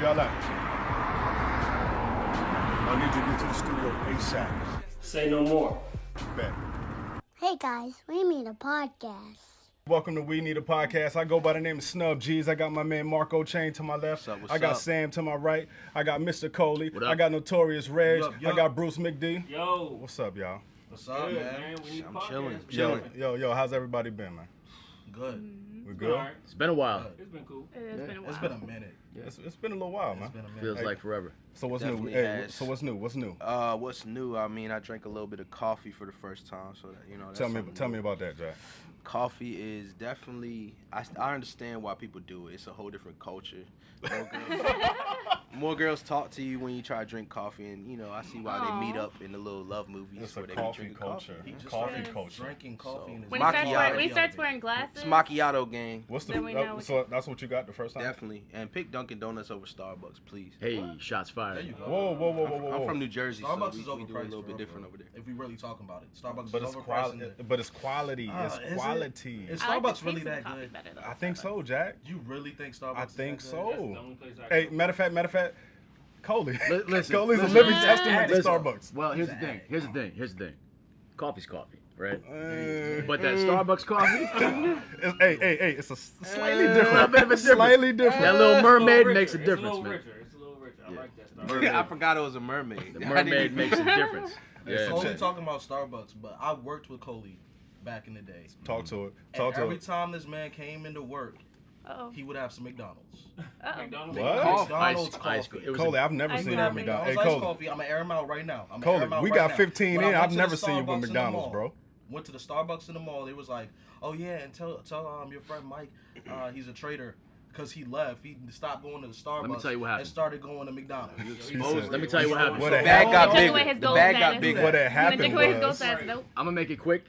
y'all at? I need you to get to the studio ASAP. Say no more. Bet. Hey guys, we need a podcast. Welcome to We Need a Podcast. I go by the name of Snubb G's. I got my man Marcko Chain to my left. What's I got up? Sam to my right. I got Mr. Coley. What up? I got Notorious Reg. Yup, yup. I got Bruce McD. Yo. What's up, y'all? What's up, Good, man? We need a I'm podcast. chilling. Yo, how's everybody been, man? Good. We good? All right. It's been a while. It's been cool. It's been a while. It's been a minute. It's been a little while, man. It's been a minute. Feels Hey. like forever. So what's new? Definitely Hey, has. so what's new? What's new? What's new? I mean, I drank a little bit of coffee for the first time, so that that's Tell me something new. about that, Jack. Coffee is definitely. I understand why people do it. It's a whole different culture. More girls talk to you when you try to drink coffee, and I see why they meet up in the little love movies It's a where they coffee drinking culture. coffee. just Coffee started culture. Drinking coffee in his When he starts macchiato. wearing, when he starts wearing glasses, It's macchiato gang. What's the? Then we know So that's what you got the first time? Definitely, and pick Dunkin' Donuts over Starbucks, please. Hey, shots fired. There you go. Whoa. I'm from New Jersey, Starbucks so is we overpriced. do a little bit for different real. over there. If we really talking about it, Starbucks But is it's overpriced. quality. But it's quality. It's Is it? quality. Is I like the Starbucks really taste of that the coffee good? better, though, I think Starbucks. so, Jack. You really think Starbucks? I is think that so. good? That's the only place I Hey, go. matter of fact, Coley. Listen, Coley's a listen. living testament to Listen. Starbucks. Well, here's the thing. Coffee's coffee, right? Eh. But that Starbucks coffee, Hey, it's a slightly a little different. bit of a difference. Slightly different. that little It's a little mermaid richer. makes a It's difference, little man. richer. It's a little richer. I Yeah. like that stuff. Mermaid. I forgot it was a mermaid. The mermaid makes a difference. It's Yeah. only talking about Starbucks, but I worked with Coley back in the day. Talk to it. And Talk to every it. time this man came into work, Uh-oh. he would have some McDonald's. Uh-oh. McDonald's. What? McDonald's Ice- coffee. it was Coley, I've never Ice seen you coffee. at McDonald's. Hey, McDonald's iced Coley. coffee. I'm gonna air him out right now. We got 15 When I in. went I've to never the seen you with Starbucks in the McDonald's, mall, bro. Went to the Starbucks in the mall. They was like, "Oh yeah, and tell your friend Mike, he's a traitor." Because he left, he stopped going to the Starbucks tell you what happened. and started going to McDonald's. Exposed. Let me tell you what happened. What The had bag got Take bigger. away his The gold bag got status. bigger. What had You gonna happened take away his gold was. status? Nope. I'm gonna make it quick.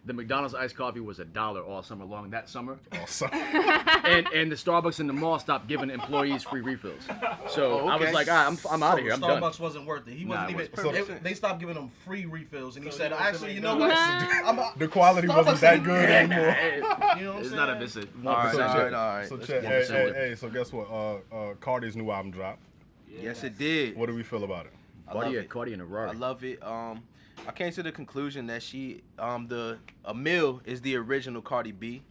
The McDonald's iced coffee was $1 all summer long that summer, Awesome. and the Starbucks in the mall stopped giving employees free refills. So I was okay. like, I'm out of here. I'm done. Starbucks wasn't worth it. He Nah, wasn't it even. wasn't. They stopped giving him free refills, and he So said, you went to "Actually, you know what? McDonald's. The quality wasn't that good anymore. You know what I'm It's saying? not a it's a All right, 1%. all right. So Let's check. get Hey, into hey, it. hey. So guess what? Cardi's new album dropped. Yes, it did. What do we feel about it? I love it. Cardi and a I Rari. love it. I came to the conclusion that Emil is the original Cardi B.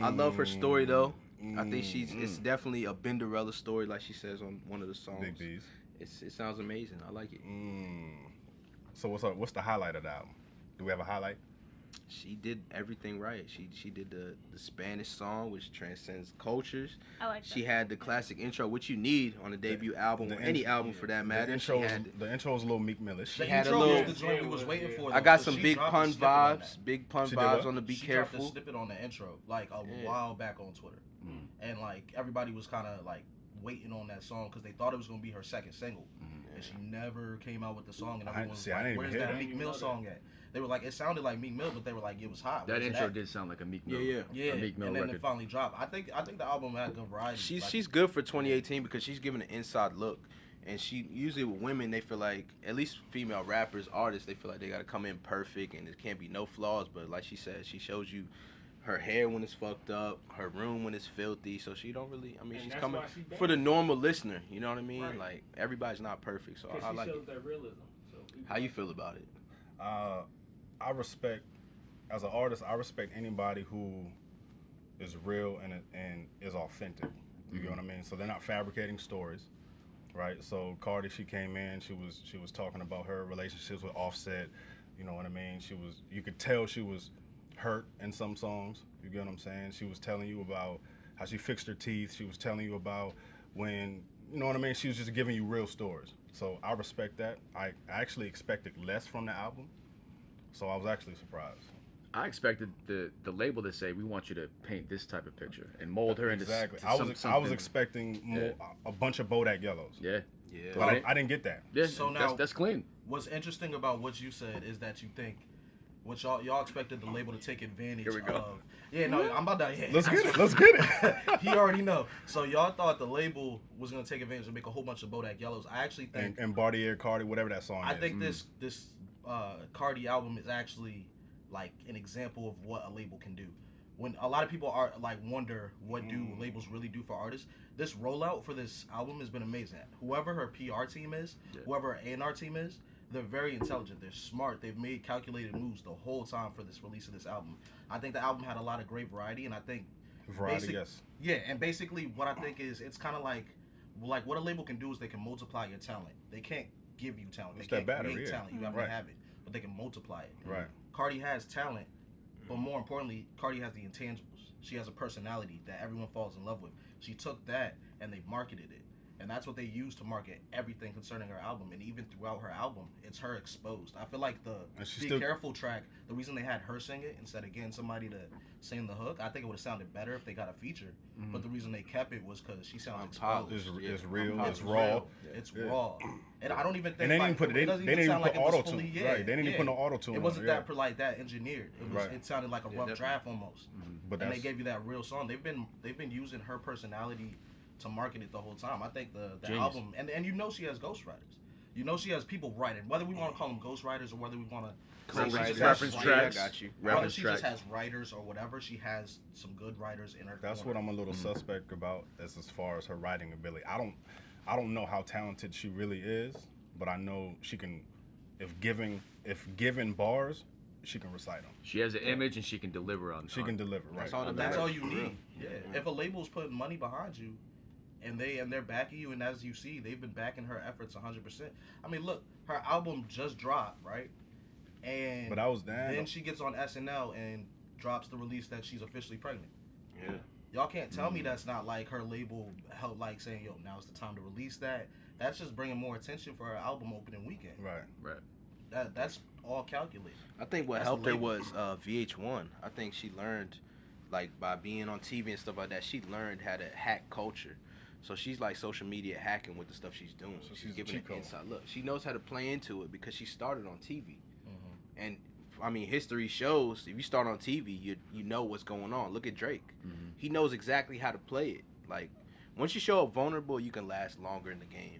I love her story though. I think it's definitely a Benderella story, like she says on one of the songs. Big B's. It sounds amazing. I like it. So what's up? What's the highlight of the album? Do we have a highlight? She did everything right. She did the Spanish song, which transcends cultures. I like that. She had the classic intro, which you need on a debut album or any album for that The matter. intro, She had, the intro was a little Meek Millish. The had a intro little- was the joint we was waiting for. I though, got 'cause some she big dropped a pun snippet on vibes. that. Big pun She did vibes what? on the Be She dropped Careful. a snippet on the intro like a Yeah. while back on Twitter, and like everybody was kind of like waiting on that song because they thought it was gonna be her second single, and she never came out with the song. And everyone was I like, didn't even "Where's hear that that. Meek Mill song at?" They were like, "It sounded like Meek Mill," but they were like, "It was hot." That Where's intro it did sound like a Meek Mill. Yeah. Yeah, A Meek Mill and then record. it finally dropped. I think the album had good variety. She's good for 2018 because she's giving an inside look, and she usually with women they feel like, at least female rappers, artists, they feel like they gotta come in perfect and there can't be no flaws. But like she said, she shows you her hair when it's fucked up, her room when it's filthy. So she don't really. I mean, And she's that's coming why she for the banned. normal listener. You know what I mean? Right. Like everybody's not perfect, so Because I she like shows it. that realism. So people How you like feel about it? I respect, as an artist, I respect anybody who is real and is authentic. You get what I mean? So they're not fabricating stories, right? So Cardi, she came in, she was talking about her relationships with Offset. You know what I mean? You could tell she was hurt in some songs. You get what I'm saying? She was telling you about how she fixed her teeth. She was telling you about when, you know what I mean? She was just giving you real stories. So I respect that. I actually expected less from the album. So I was actually surprised. I expected the label to say, we want you to paint this type of picture and mold her into Exactly. to I was something. expecting more, a bunch of Bodak yellows. Yeah. Yeah. But I didn't get that. Yeah. So now- that's clean. What's interesting about what you said is that you think, what y'all expected the label to take advantage Here we go. of. Yeah, no, I'm about to. Yeah, Let's get it. Let's get it. He already know. So y'all thought the label was gonna take advantage and make a whole bunch of Bodak Yellows. I actually think. And Bartier, Cardi, whatever that song I is. think this Cardi album is actually like an example of what a label can do. when a lot of people are like wonder what do labels really do for artists, this rollout for this album has been amazing. Whoever her PR team is, whoever her A&R team is, they're very intelligent. They're smart. They've made calculated moves the whole time for this release of this album. I think the album had a lot of great variety, and I think yes. Yeah, and basically what I think is it's kind of like what a label can do is they can multiply your talent. They can't give you talent. They can't create talent. You have to have it, but they can multiply it. Right. Cardi has talent, but more importantly, Cardi has the intangibles. She has a personality that everyone falls in love with. She took that and they marketed it. And that's what they use to market everything concerning her album. And even throughout her album, it's her exposed. I feel like the Be Careful track, the reason they had her sing it instead of getting somebody to sing the hook, I think it would have sounded better if they got a feature. But the reason they kept it was because she sounds exposed. It's real. It's raw. It's raw. And I don't even think and they didn't put auto-tune. Right. They didn't even put no auto-tune. It wasn't that engineered. It sounded like a rough draft almost. But and they gave you that real song. They've been using her personality to market it the whole time. I think the album, and you know she has ghostwriters. You know she has people writing, whether we want to call them ghostwriters or whether we want to reference tracks. I got you. Whether she just has writers or whatever, she has some good writers in her. That's corner. what I'm a little suspect about as far as her writing ability. I don't know how talented she really is, but I know she can. If given bars, she can recite them. She has an image and she can deliver on. She can deliver. Right. That's all you need. Yeah. If a label's putting money behind you, and they're backing you, and as you see, they've been backing her efforts 100%. I mean, look, her album just dropped, right? And but I was down. Then she gets on SNL and drops the release that she's officially pregnant. Yeah. Y'all can't tell me that's not like her label help like saying, yo, now's the time to release that. That's just bringing more attention for her album opening weekend. Right. That's all calculated. I think what helped her was VH1. I think she learned, like, by being on TV and stuff like that, she learned how to hack culture. So she's like social media hacking with the stuff she's doing. So she's giving an inside look. She knows how to play into it because she started on TV. And I mean, history shows if you start on TV, you know what's going on. Look at Drake. He knows exactly how to play it. Like, once you show up vulnerable, you can last longer in the game.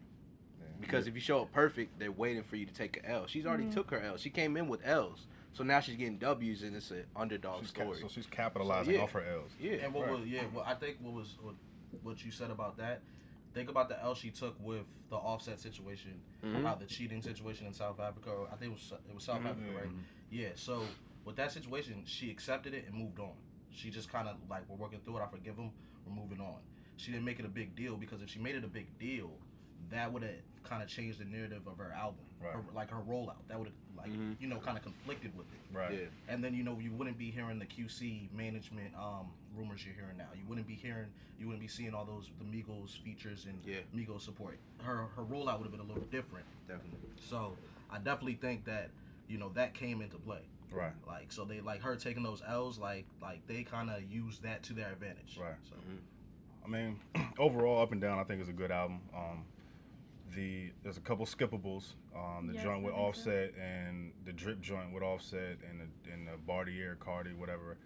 Because if you show up perfect, they're waiting for you to take an L. She's already took her L. She came in with L's. So now she's getting W's, and it's an underdog story. So she's capitalizing off her L's. Yeah. And I think what you said about that, think about the L she took with the Offset situation, the cheating situation in South Africa. Or I think it was South Africa, right? Yeah. So with that situation, she accepted it and moved on. She just kind of like, we're working through it. I forgive him. We're moving on. She didn't make it a big deal because if she made it a big deal, that would have kind of changed the narrative of her album, her rollout. That would have kind of conflicted with it. Right. Yeah. And then you wouldn't be hearing the QC management rumors you're hearing now. You wouldn't be seeing all those the Migos features and Migos support. Her rollout would have been a little different. Definitely. So I definitely think that that came into play. Right. Like, so they like her taking those L's, like they kind of use that to their advantage. Right. So. I mean, overall, up and down, I think it's a good album. There's a couple skippables. The joint with Offset and the drip joint with Offset and the Bartier, Cardi, whatever.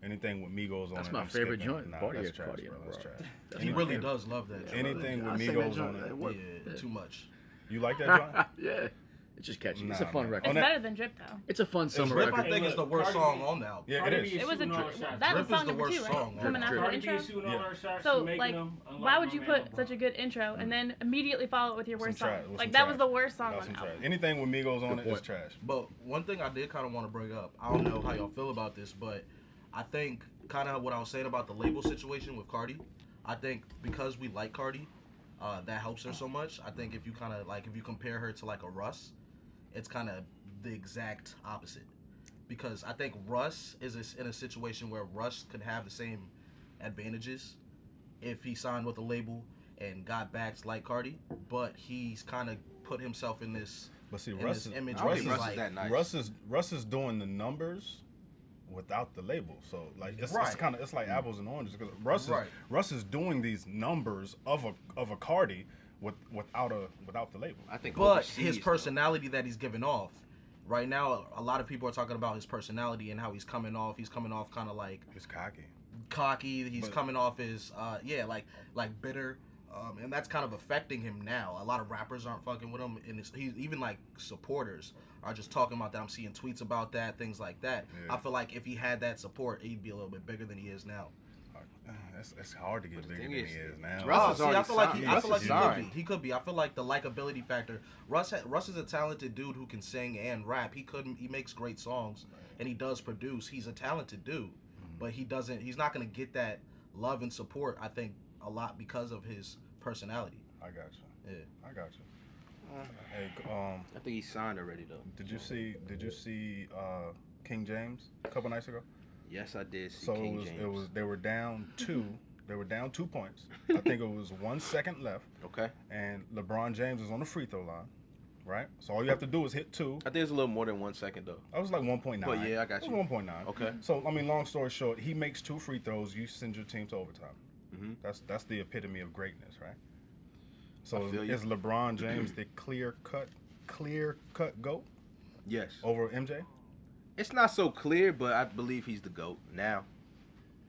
Anything with Migos on it. That's my I'm favorite skipping. joint. Nah, Bartier, that's trash, Cardi, bro. That's trash. He really does love that joint. Anything with Migos on it. Yeah, too much. You like that joint? Yeah. It's just catchy. It's a fun record. It's better than Drip, though. It's a fun summer Drip, record. I think, is the worst song on the album. Yeah, it is. It was a Drip. That Drip was is song the number 2, worst right? song. Coming after the Cardi B intro. shooting all her shots. So, she making like, them, why would you put such a good intro and then immediately follow it with your worst song? Like, that was the worst song on the album. Anything with Migos on it is trash. But one thing I did kind of want to bring up, I don't know how y'all feel about this, but I think kind of what I was saying about the label situation with Cardi, I think because we like Cardi, that helps her so much. I think if you kind of like, if you compare her to like a Russ, it's kind of the exact opposite. Because I think Russ is in a situation where Russ could have the same advantages if he signed with a label and got backed like Cardi, but he's kind of put himself in this. But see, Russ is doing the numbers without the label, so like it's kind of like apples and oranges because Russ is doing these numbers of a Cardi without the label. I think, but his personality that he's giving off. Right now, a lot of people are talking about his personality and how he's coming off. He's coming off kind of like he's cocky. He's coming off as like bitter. And that's kind of affecting him now. A lot of rappers aren't fucking with him, and he's even like supporters are just talking about that. I'm seeing tweets about that, things like that. Yeah. I feel like if he had that support, he'd be a little bit bigger than he is now. It's hard to get bigger than he is now. Russ is I already feel like signed. he could be. I feel like the likability factor. Russ is a talented dude who can sing and rap. He makes great songs, and he does produce. He's a talented dude, but he's not gonna get that love and support, I think, a lot because of his personality. I got you. Yeah, I got you. Hey, I think he's signed already though. Did you see King James a couple nights ago? Yes, I did see So King James. they were down 2. They were down 2 points. I think it was 1 second left. Okay. And LeBron James is on the free throw line, right? So all you have to do is hit 2. I think it's a little more than 1 second though. I was like 1.9. But yeah, I got you. It was 1.9. Okay. So I mean, long story short, he makes 2 free throws. You send your team to overtime. Mm-hmm. That's the epitome of greatness, right? So I feel you. is LeBron James the clear cut GOAT Yes. over MJ? It's not so clear, but I believe he's the GOAT now.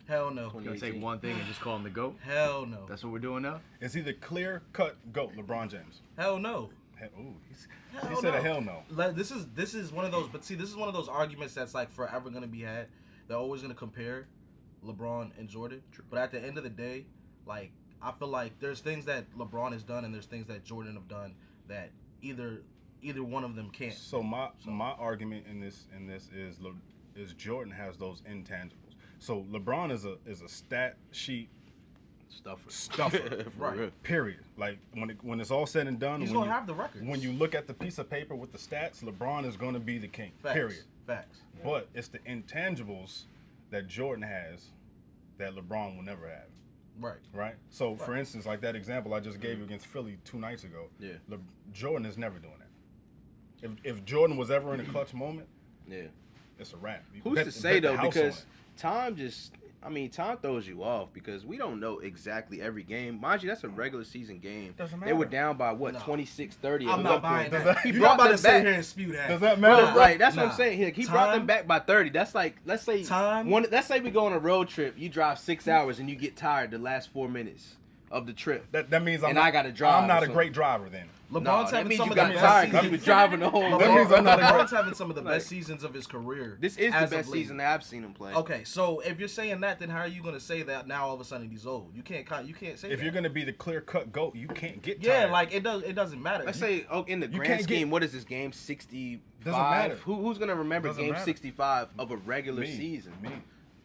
hell no, You're gonna say one thing and just call him the GOAT? hell no, That's what we're doing now? Is he the clear cut GOAT, LeBron James? hell no. He said a hell no. This is one of those, but see, this is one of those arguments that's like forever gonna be had. They're always gonna compare LeBron and Jordan, but at the end of the day, like I feel like there's things that LeBron has done and there's things that Jordan have done that either one of them can't. So my argument in this is Jordan has those intangibles. So LeBron is a stat sheet stuffer, right? Real. Period. Like when it's all said and done, He's gonna have the records. When you look at the piece of paper with the stats, LeBron is gonna be the king. Facts. Period. Facts. But it's the intangibles that Jordan has that LeBron will never have. Right. Right. So for instance, like that example I just gave you against Philly 2 nights ago. Yeah. Jordan is never doing that. If Jordan was ever in a clutch moment, Yeah. it's a wrap. You Who's bet- to say bet the though? house Because on it. time throws you off because we don't know exactly every game. Mind you, that's a regular season game. Doesn't They were matter. down by what, No. 26-30. I'm not buying that. He You're brought not about them to sit back. here and spew that. Does that matter? Right, that's what Nah. I'm saying. He brought them Time- back by 30. That's like, let's say let's say we go on a road trip. You drive 6 hours and you get tired the last 4 minutes of the trip. That means I gotta drive I'm not or a great driver then. LeBron's that having means some you of the got best tired because seasons. you was driving the whole That means I'm not a LeBron's great. having some of the best seasons of his career. This is the as of best late. season that I've seen him play. Okay, so if you're saying that, then how are you going to say that now all of a sudden he's old? You can't say If that. you're gonna be the clear cut GOAT, you can't get Yeah, tired. like it doesn't matter. Let's say in the You grand can't scheme, get- what is this game 65? Doesn't matter. Who's gonna remember Doesn't game matter. 65 of a regular Me. season? Me.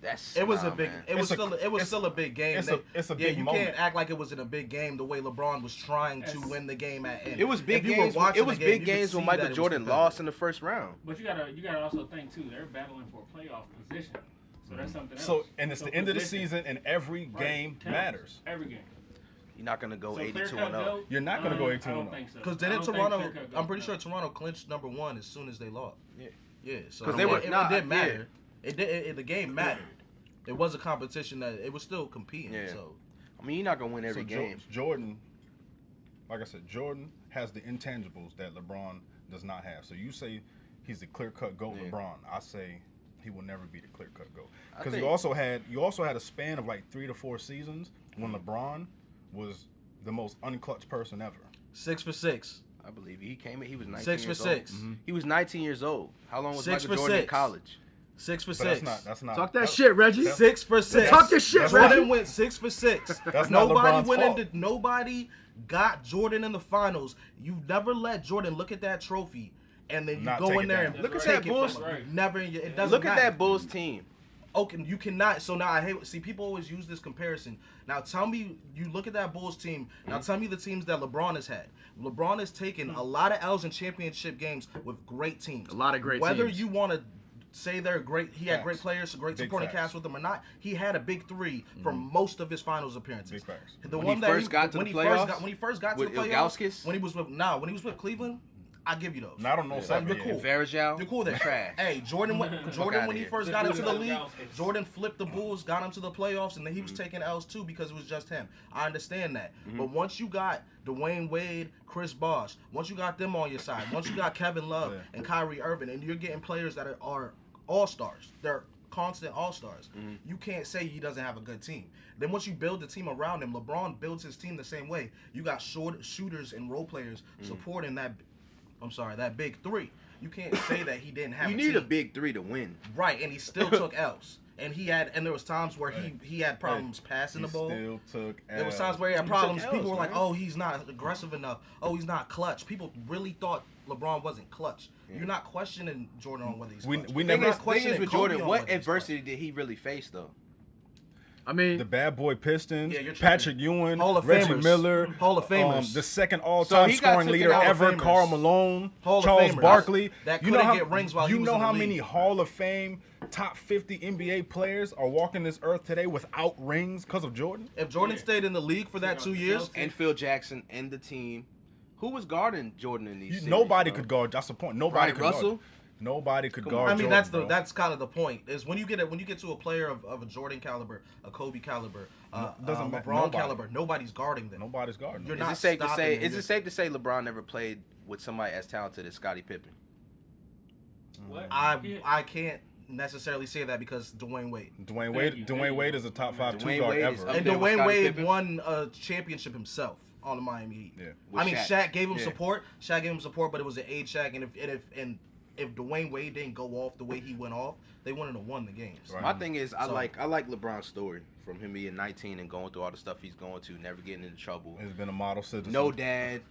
That's it was nah, a big. man. It was It's still a big game. it's a yeah, big you moment. can't act like it was in a big game the way LeBron was trying to win the game at end. It was big If you were games. watching It was the game, big you could games when see Michael that it was Jordan competitive. lost in the first round. But you gotta also think too. They're battling for a playoff position, so that's something else. So and it's So the end of the position, season, and every right, game counts. matters. Every game. You're not gonna go So 82 clear-cut and 0. GOAT? You're not gonna go 82 I and don't 0. think so. Because I didn't don't think Toronto? clear-cut I'm pretty GOAT, sure no. Toronto clinched '1 as soon as they lost. Yeah. Yeah. So 'Cause they were- it didn't matter. The game mattered. It was a competition that it was still competing. Yeah. So I mean, you're not gonna win every So game. Jordan, like I said, Jordan has the intangibles that LeBron does not have. So you say he's the clear cut GOAT, Yeah. LeBron. I say he will never be the clear cut GOAT. I Because think- you also had a span of like 3 to 4 seasons when LeBron was the most unclutch person ever. 6 for 6. I believe he came in. He was 19 6 for years 6. old. He was 19 years old. How long was 6 Michael for Jordan in 6. college? 6 for But 6. that's not. Talk that shit, Reggie. 6 for 6. Talk your shit, Jordan Reggie. went 6 for 6. That's not LeBron's fault. Nobody got Jordan in the finals. You've never let Jordan look at that trophy and then you Not go take in it there down. and Look at take that it Bulls- from Right. him. Never. It doesn't Look at matter. that Bulls team. Okay, you cannot. So now I hate. See, people always use this comparison. Now tell me, you look at that Bulls team. Now tell me the teams that LeBron has had. LeBron has taken a lot of L's in championship games with great teams. A lot of great Whether teams. you want to say they're great, he had Facts. great players, a great Big supporting facts. cast with them or not. He had a big 3 for most of his finals appearances. Big facts. The When one he that first got to when the he first playoffs? got when he first got to With the playoffs, Ilgauskas? when he was with Cleveland, I give you those. And I don't know You're seven cool. years. Varejao. You're cool there. Trash. Hey, Jordan when outta he here. first got into the Good league, dude. Jordan flipped the Bulls, got him to the playoffs, and then he was taking L's too because it was just him. I understand that. But once you got Dwayne Wade, Chris Bosh, once you got them on your side, once you got Kevin Love Yeah. and Kyrie Irving, and you're getting players that are all-stars. They're constant all-stars. You can't say he doesn't have a good team. Then once you build the team around him, LeBron builds his team the same way. You got shooters and role players supporting that. I'm sorry, that big three. You can't say that he didn't have. You a need team. a big three to win. Right, and he still took L's. And there was times where he had problems passing the ball. Still took L's. There was times where he had problems. L's, People were like, man. "Oh, he's not aggressive enough. Oh, he's not clutch." People really thought LeBron wasn't clutch. You're not questioning Jordan on whether he's clutch. We You're never. not Thing questioning is with Kobe Jordan, on what whether he's adversity did he really face though? I mean, The bad boy Pistons, Yeah, you're tripping. Patrick Ewing, Hall of Reggie Famers. Miller, Hall of Famers. the second all-time he got scoring taken leader out. ever, Hall of Karl Famers. Malone, Hall of Charles Famers. Barkley. That You know couldn't how get rings while he you was know in the how league. many Hall of Fame top 50 NBA players are walking this earth today without rings because of Jordan? If Jordan stayed in the league for that 2 years, And Phil Jackson and the team. Who was guarding Jordan in these series? Nobody bro? could guard. That's the point. Nobody Brian could Russell? guard. Nobody could Come guard. I mean, Jordan, that's kind of the point. Is when you get to a player of a Jordan caliber, a Kobe caliber, doesn't matter. LeBron Nobody. caliber, nobody's guarding them. Nobody's guarding. You're them. not Is it safe to stopping say? him. Is it safe to say LeBron never played with somebody as talented as Scottie Pippen? What? I can't necessarily say that because Dwayne Wade. Dwayne Thank you. Dwayne Wade is a top 5 Dwayne 2 guard Wade is ever. up And there with Dwayne Scottie Wade Pippen? won a championship himself on the Miami Heat. Yeah. With I mean, Shaq gave him Yeah. support. Shaq gave him support, but it was an age Shaq, and if Dwayne Wade didn't go off the way he went off, they wouldn't have won the games. Right. My thing is, I So- like LeBron's story from him being 19 and going through all the stuff he's going to, never getting into trouble. He's been a model citizen. No dad.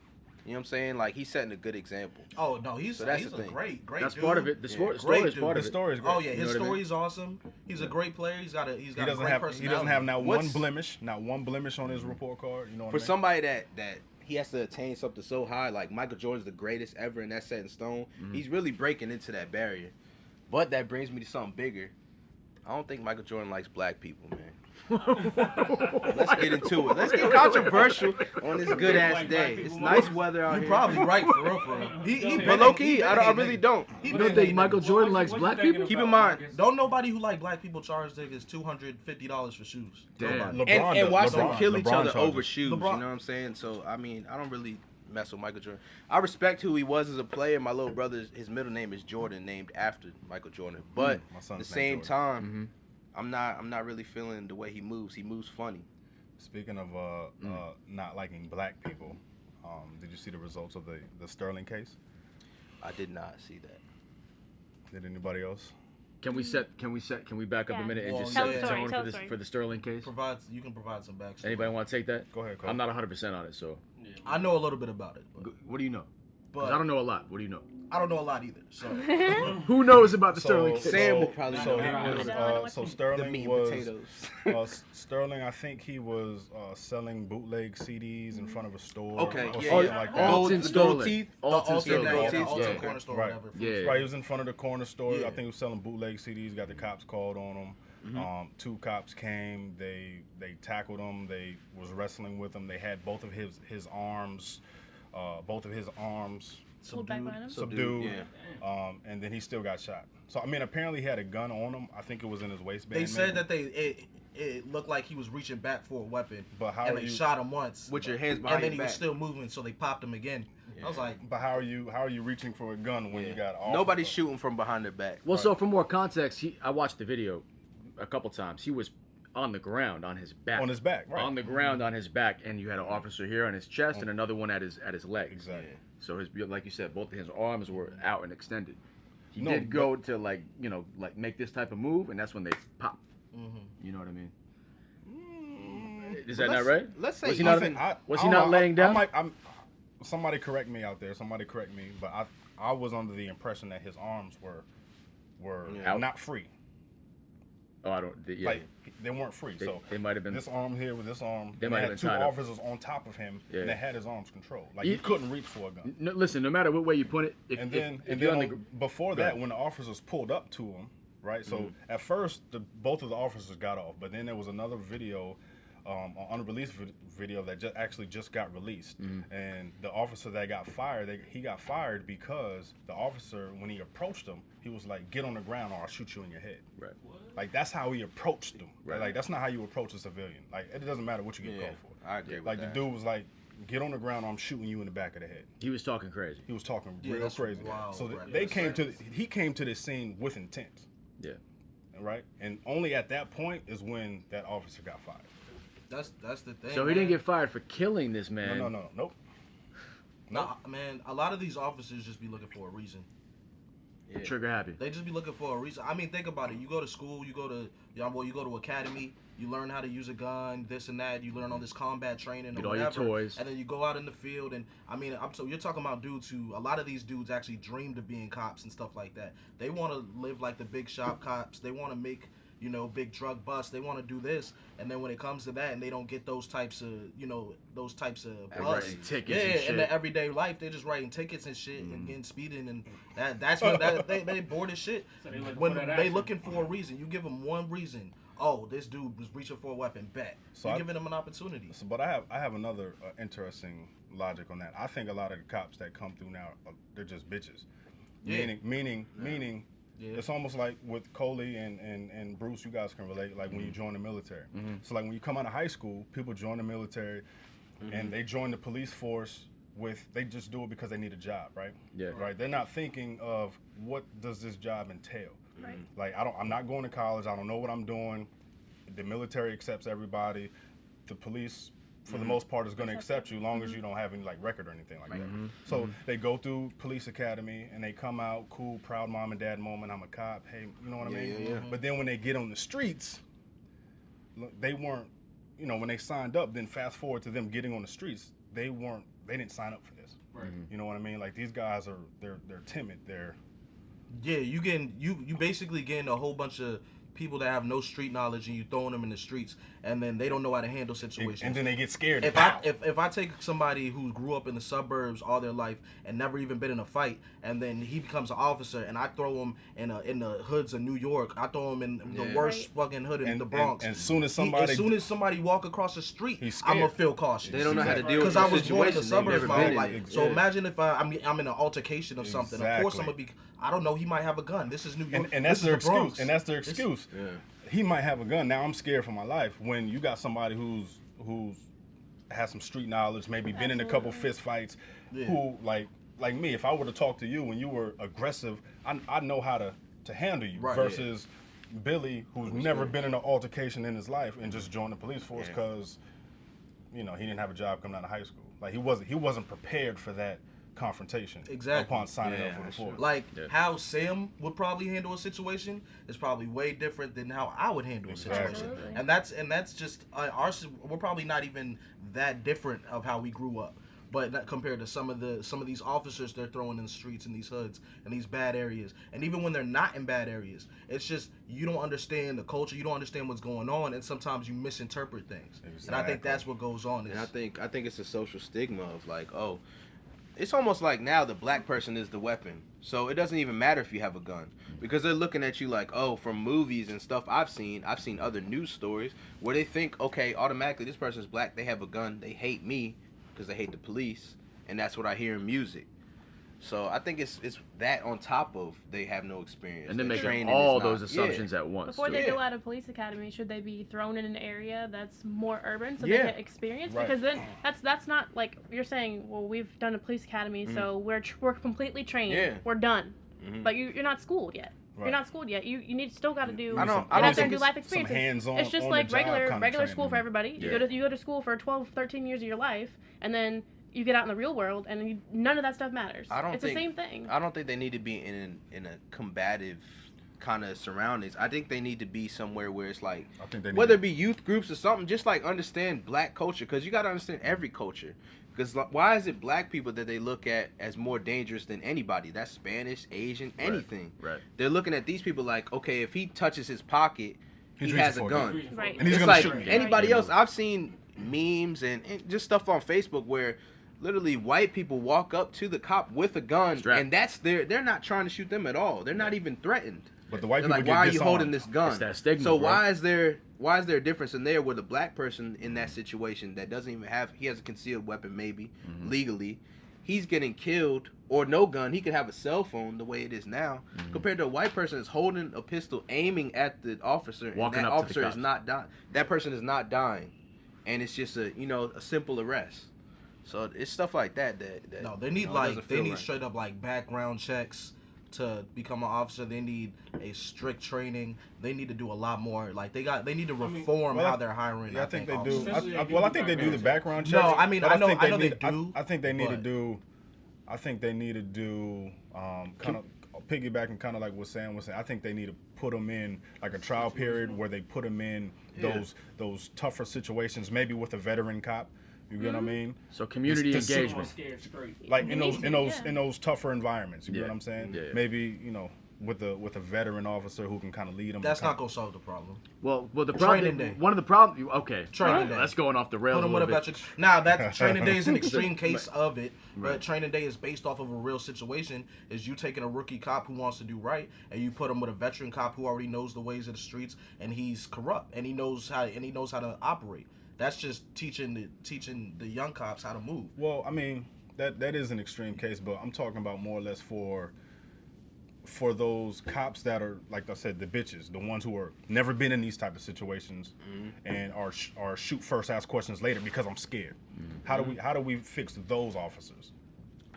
You know what I'm saying? Like he's setting a good example. Oh no, he's So that's a the thing. great that's dude. part of it. The Yeah. story Great is dude. part of His it. story is great. Oh yeah, You know his what I mean? story is awesome. He's a great player. He's got a He great doesn't personality. have not one What's- blemish, not one blemish on his report card. You know what For I mean? somebody that he has to attain something so high, like Michael Jordan's the greatest ever, and that's set in stone. He's really breaking into that barrier. But that brings me to something bigger. I don't think Michael Jordan likes black people, man. Let's get into it. Let's get controversial on this good ass Like day. black It's people nice more? weather out You're here. probably right for real. He But low key, I really don't. You don't think Michael Jordan likes black people? Keep in mind- Don't nobody who like black people charge niggas $250 for shoes. Damn. Nobody. And watch them LeBron- kill each LeBron other charges. over shoes. LeBron- You know what I'm saying? So I mean, I don't really mess with Michael Jordan. I respect who he was as a player. My little brother, his middle name is Jordan, named after Michael Jordan. But My at son's the named same Jordan. time, I'm not really feeling the way he moves. He moves funny. Speaking of not liking black people, did you see the results of the Sterling case? I did not see that. Did anybody else? Can we back up a Yeah. minute and Well, just tell set the the story, tone tell for the this story. for the Sterling case? You can provide some backstory. Anybody want to take that? Go ahead, Cole. I'm not 100% on it, so I know a little bit about it, what do you know? 'Cause but I don't know a lot. What do you know? I don't know a lot either. So Who knows about the Sterling case? Sam will probably so know. he I don't was, know. so The Sterling meat and was potatoes. Sterling. I think he was selling bootleg CDs in front of a store. Okay, or yeah, something yeah. like Alton that. Gold Sterling. teeth. Alton Alton, Sterling. yeah, Alton, Alton yeah. corner store, Right. whatever. Yeah. Right, he was in front of the corner store. Yeah. I think he was selling bootleg CDs. Got the cops called on him. 2 cops came. They tackled him. They was wrestling with him. They had both of his arms Pulled back behind him. subdued. Yeah. And then he still got shot. So I mean, apparently he had a gun on him. I think it was in his waistband. They said maybe. that it looked like he was reaching back for a weapon, But how and are they you? shot him once, With your hands and behind then your he back. was still moving, so they popped him again. I was like, But how are you reaching for a gun when you got off? Nobody's shooting from behind their back. Well, so for more context, I watched the video a couple times. He was on the ground on his back. On his back, right? On the ground on his back, and you had an officer here on his chest and another one at his legs. Exactly. So like you said, both of his arms were out and extended. He No, did go to like make this type of move, and that's when they pop. Mm-hmm. You know what I mean? Is that not right? Let's say Was he not- even. Was he not laying down? Somebody correct me out there. Somebody correct me. But I was under the impression that his arms were Out. not free. Oh, I don't. Yeah. Like they weren't free. So they might have been. this arm here with this arm. They and might they have had been 2 tied up. officers on top of him, Yeah. and they had his arms controlled. Like He- he couldn't reach for a gun. No, listen, no matter what way you put it, if you're on the, Before Go that, ahead. when the officers pulled up to him, right? So Mm-hmm. at first, both of the officers got off, but then there was another video, an unreleased video that just got released, Mm-hmm. and the officer that got fired, he got fired because the officer, when he approached him, he was like, "Get on the ground, or I'll shoot you in your head." right. Like that's how he approached him. Right. Like that's not how you approach a civilian. Like it doesn't matter what you get Yeah, called for. I agree with Like that. the dude was like, "Get on the ground, or I'm shooting you in the back of the head." He was talking crazy. He was talking Yeah, real that's crazy. wild, So right. he came to this scene with intent. Yeah. right? And only at that point is when that officer got fired. That's the thing. So he didn't get fired for killing this man. Nope. Nah, man, a lot of these officers just be looking for a reason. Yeah. Trigger happy. They just be looking for a reason. I mean, think about it. You go to school, you go to academy, you learn how to use a gun, this and that. You learn all this combat training Get or all whatever. your toys. And then you go out in the field, and I mean, so you're talking about dudes who, a lot of these dudes actually dreamed of being cops and stuff like that. They want to live like the big shop cops. They want to make, big drug busts. They want to do this, and then when it comes to that, and they don't get those types of busts. Tickets in the everyday life, they're just writing tickets and shit and getting speeding, and that's when they bored as shit. So when they looking for a reason, you give them one reason. Oh, this dude was reaching for a weapon. Bet. So you're giving them an opportunity. But I have another interesting logic on that. I think a lot of the cops that come through now, they're just bitches. Yeah. Meaning. Yeah. It's almost like with Coley and Bruce, you guys can relate, like when you join the military. Mm-hmm. So like when you come out of high school, people join the military and they join the police force they just do it because they need a job, right? Yeah. Right. They're not thinking of what does this job entail. Right. Like I'm not going to college, I don't know what I'm doing. The military accepts everybody. The police for the most part is going to accept you, long as you don't have any like record or anything like that. So they go through police academy and they come out cool, proud mom and dad moment. I'm a cop. Hey, you know what I mean? Yeah. But then when they get on the streets, they weren't. When they signed up, then fast forward to them getting on the streets, they didn't sign up for this. Right. You know what I mean? Like these guys they're timid. You basically getting a whole bunch of people that have no street knowledge, and you throwing them in the streets, and then they don't know how to handle situations. And then they get scared. If I take somebody who grew up in the suburbs all their life and never even been in a fight, and then he becomes an officer, and I throw him in the hoods of New York, I throw him in the worst fucking hood in the Bronx. And as soon as somebody walk across the street, I'm gonna feel cautious. They don't know how to deal with because the I was born in the situation. suburbs my whole life. So Yeah. imagine if I'm in an altercation of something. Of course I'm gonna be. I don't know. He might have a gun. This is New York. And that's this their is the Bronx. excuse. And that's their excuse. Yeah. He might have a gun. Now I'm scared for my life. When you got somebody who's has some street knowledge, maybe been in a couple fist fights, who like me, if I were to talk to you when you were aggressive, I know how to handle you. Versus Billy, who's never been in an altercation in his life and just joined the police force because he didn't have a job coming out of high school. Like he wasn't prepared for that confrontation upon signing up for the force. Like how Sam would probably handle a situation is probably way different than how I would handle a situation. And that's just we're probably not even that different of how we grew up. But not compared to some of these officers they're throwing in the streets in these hoods and these bad areas. And even when they're not in bad areas, it's just you don't understand the culture, you don't understand what's going on, and sometimes you misinterpret things. And I think that's what goes on. And I think it's a social stigma of like, oh, it's almost like now the black person is the weapon. So it doesn't even matter if you have a gun. Because they're looking at you like, oh, from movies and stuff I've seen other news stories where they think, okay, automatically this person's black, they have a gun, they hate me because they hate the police, and that's what I hear in music. So I think it's that on top of they have no experience. And then making all those assumptions at once. Before they go out of police academy, should they be thrown in an area that's more urban so they get experience? Right. Because then that's not like you're saying. Well, we've done a police academy, so we're completely trained. Yeah. We're done. But you're not schooled yet. Right. You're not schooled yet. You still got to do. Get out there and do life experiences. It's just like regular school for everybody. Yeah. You go to school for 12, 13 years of your life, and then you get out in the real world, and none of that stuff matters. It's the same thing. I don't think they need to be in a combative kind of surroundings. I think they need to be somewhere where it's like, whether it be youth groups or something, just like understand black culture, because you got to understand every culture. Because why is it black people that they look at as more dangerous than anybody? That's Spanish, Asian, anything. Right. They're looking at these people like, okay, if he touches his pocket, he has a gun. Right. And he's gonna shoot me. Anybody else, I've seen memes and just stuff on Facebook where literally white people walk up to the cop with a gun, and they're not trying to shoot them at all. They're not even threatened. But the white they're people like, get why are you disarmed. holding this gun? It's that stigma, so bro. why is there a difference in there where the black person in that situation that doesn't even he has a concealed weapon maybe legally, he's getting killed, or no gun, he could have a cell phone the way it is now, compared to a white person that's holding a pistol aiming at the officer, walking and that up officer to the is not dying. That person is not dying, and it's just a simple arrest. So it's stuff like that. No, they need straight up like background checks. to become an officer. They need a strict training. They need to do a lot more. Like they need to reform how they're hiring. Yeah, I think they do. officers. I think they do the background check. No, I mean I know they do. do. I think they need to do. I think they need to do kind of piggybacking, kind of like what Sam was saying. I think they need to put them in like a trial period where they put them in those tougher situations, maybe with a veteran cop. You get what I mean? So community engagement, like in those tougher environments. You get what I'm saying? Yeah. Maybe with a veteran officer who can kind of lead them. That's not gonna solve the problem. Well, the training day. One of the problems. Okay, training day. That's going off the rails Put them a with little a bit. veteran. Now that training day is an extreme case of it, Right. but training day is based off of a real situation. Is you taking a rookie cop who wants to do right, and you put him with a veteran cop who already knows the ways of the streets, and he's corrupt, and he knows how to operate. That's just teaching the young cops how to move. Well, I mean, that is an extreme case, but I'm talking about more or less for those cops that are, like I said, the bitches, the ones who are never been in these type of situations and are shoot first, ask questions later because I'm scared. How do we fix those officers?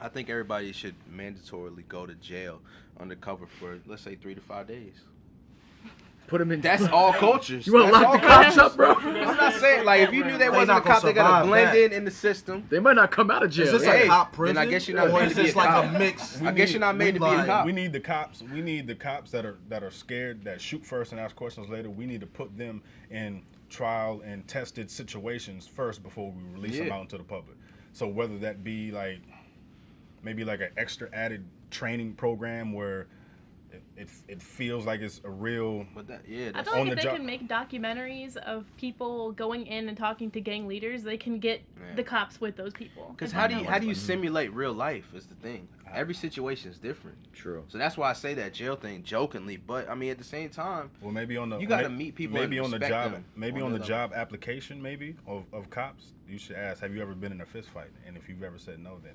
I think everybody should mandatorily go to jail undercover for, let's say, 3 to 5 days. Put them in. That's all cultures. You want to That's lock all the cops cultures. up, bro? I'm not saying, like, if you knew they wasn't a not gonna cop, they're gonna survive blend that. in the system. They might not come out of jail. Is this Hey, a cop prison? then I guess you're not or made is to be this a like cop. a mix? I guess you're not made to be a cop. We need the cops. We need the cops that are scared, that shoot first and ask questions later. We need to put them in trial and tested situations first before we release them out into the public. So whether that be like maybe like an extra added training program where it feels like it's a real. But I that's feel on like the if they job. can make documentaries of people going in and talking to gang leaders, they can get the cops with those people. Because how do you simulate real life is the thing. Every situation is different. True. So that's why I say that jail thing jokingly, but I mean at the same time, Well, maybe you got to meet people. Maybe and on the respect job, them maybe on on the their job application, maybe of cops. You should ask, have you ever been in a fist fight? And if you've ever said no, then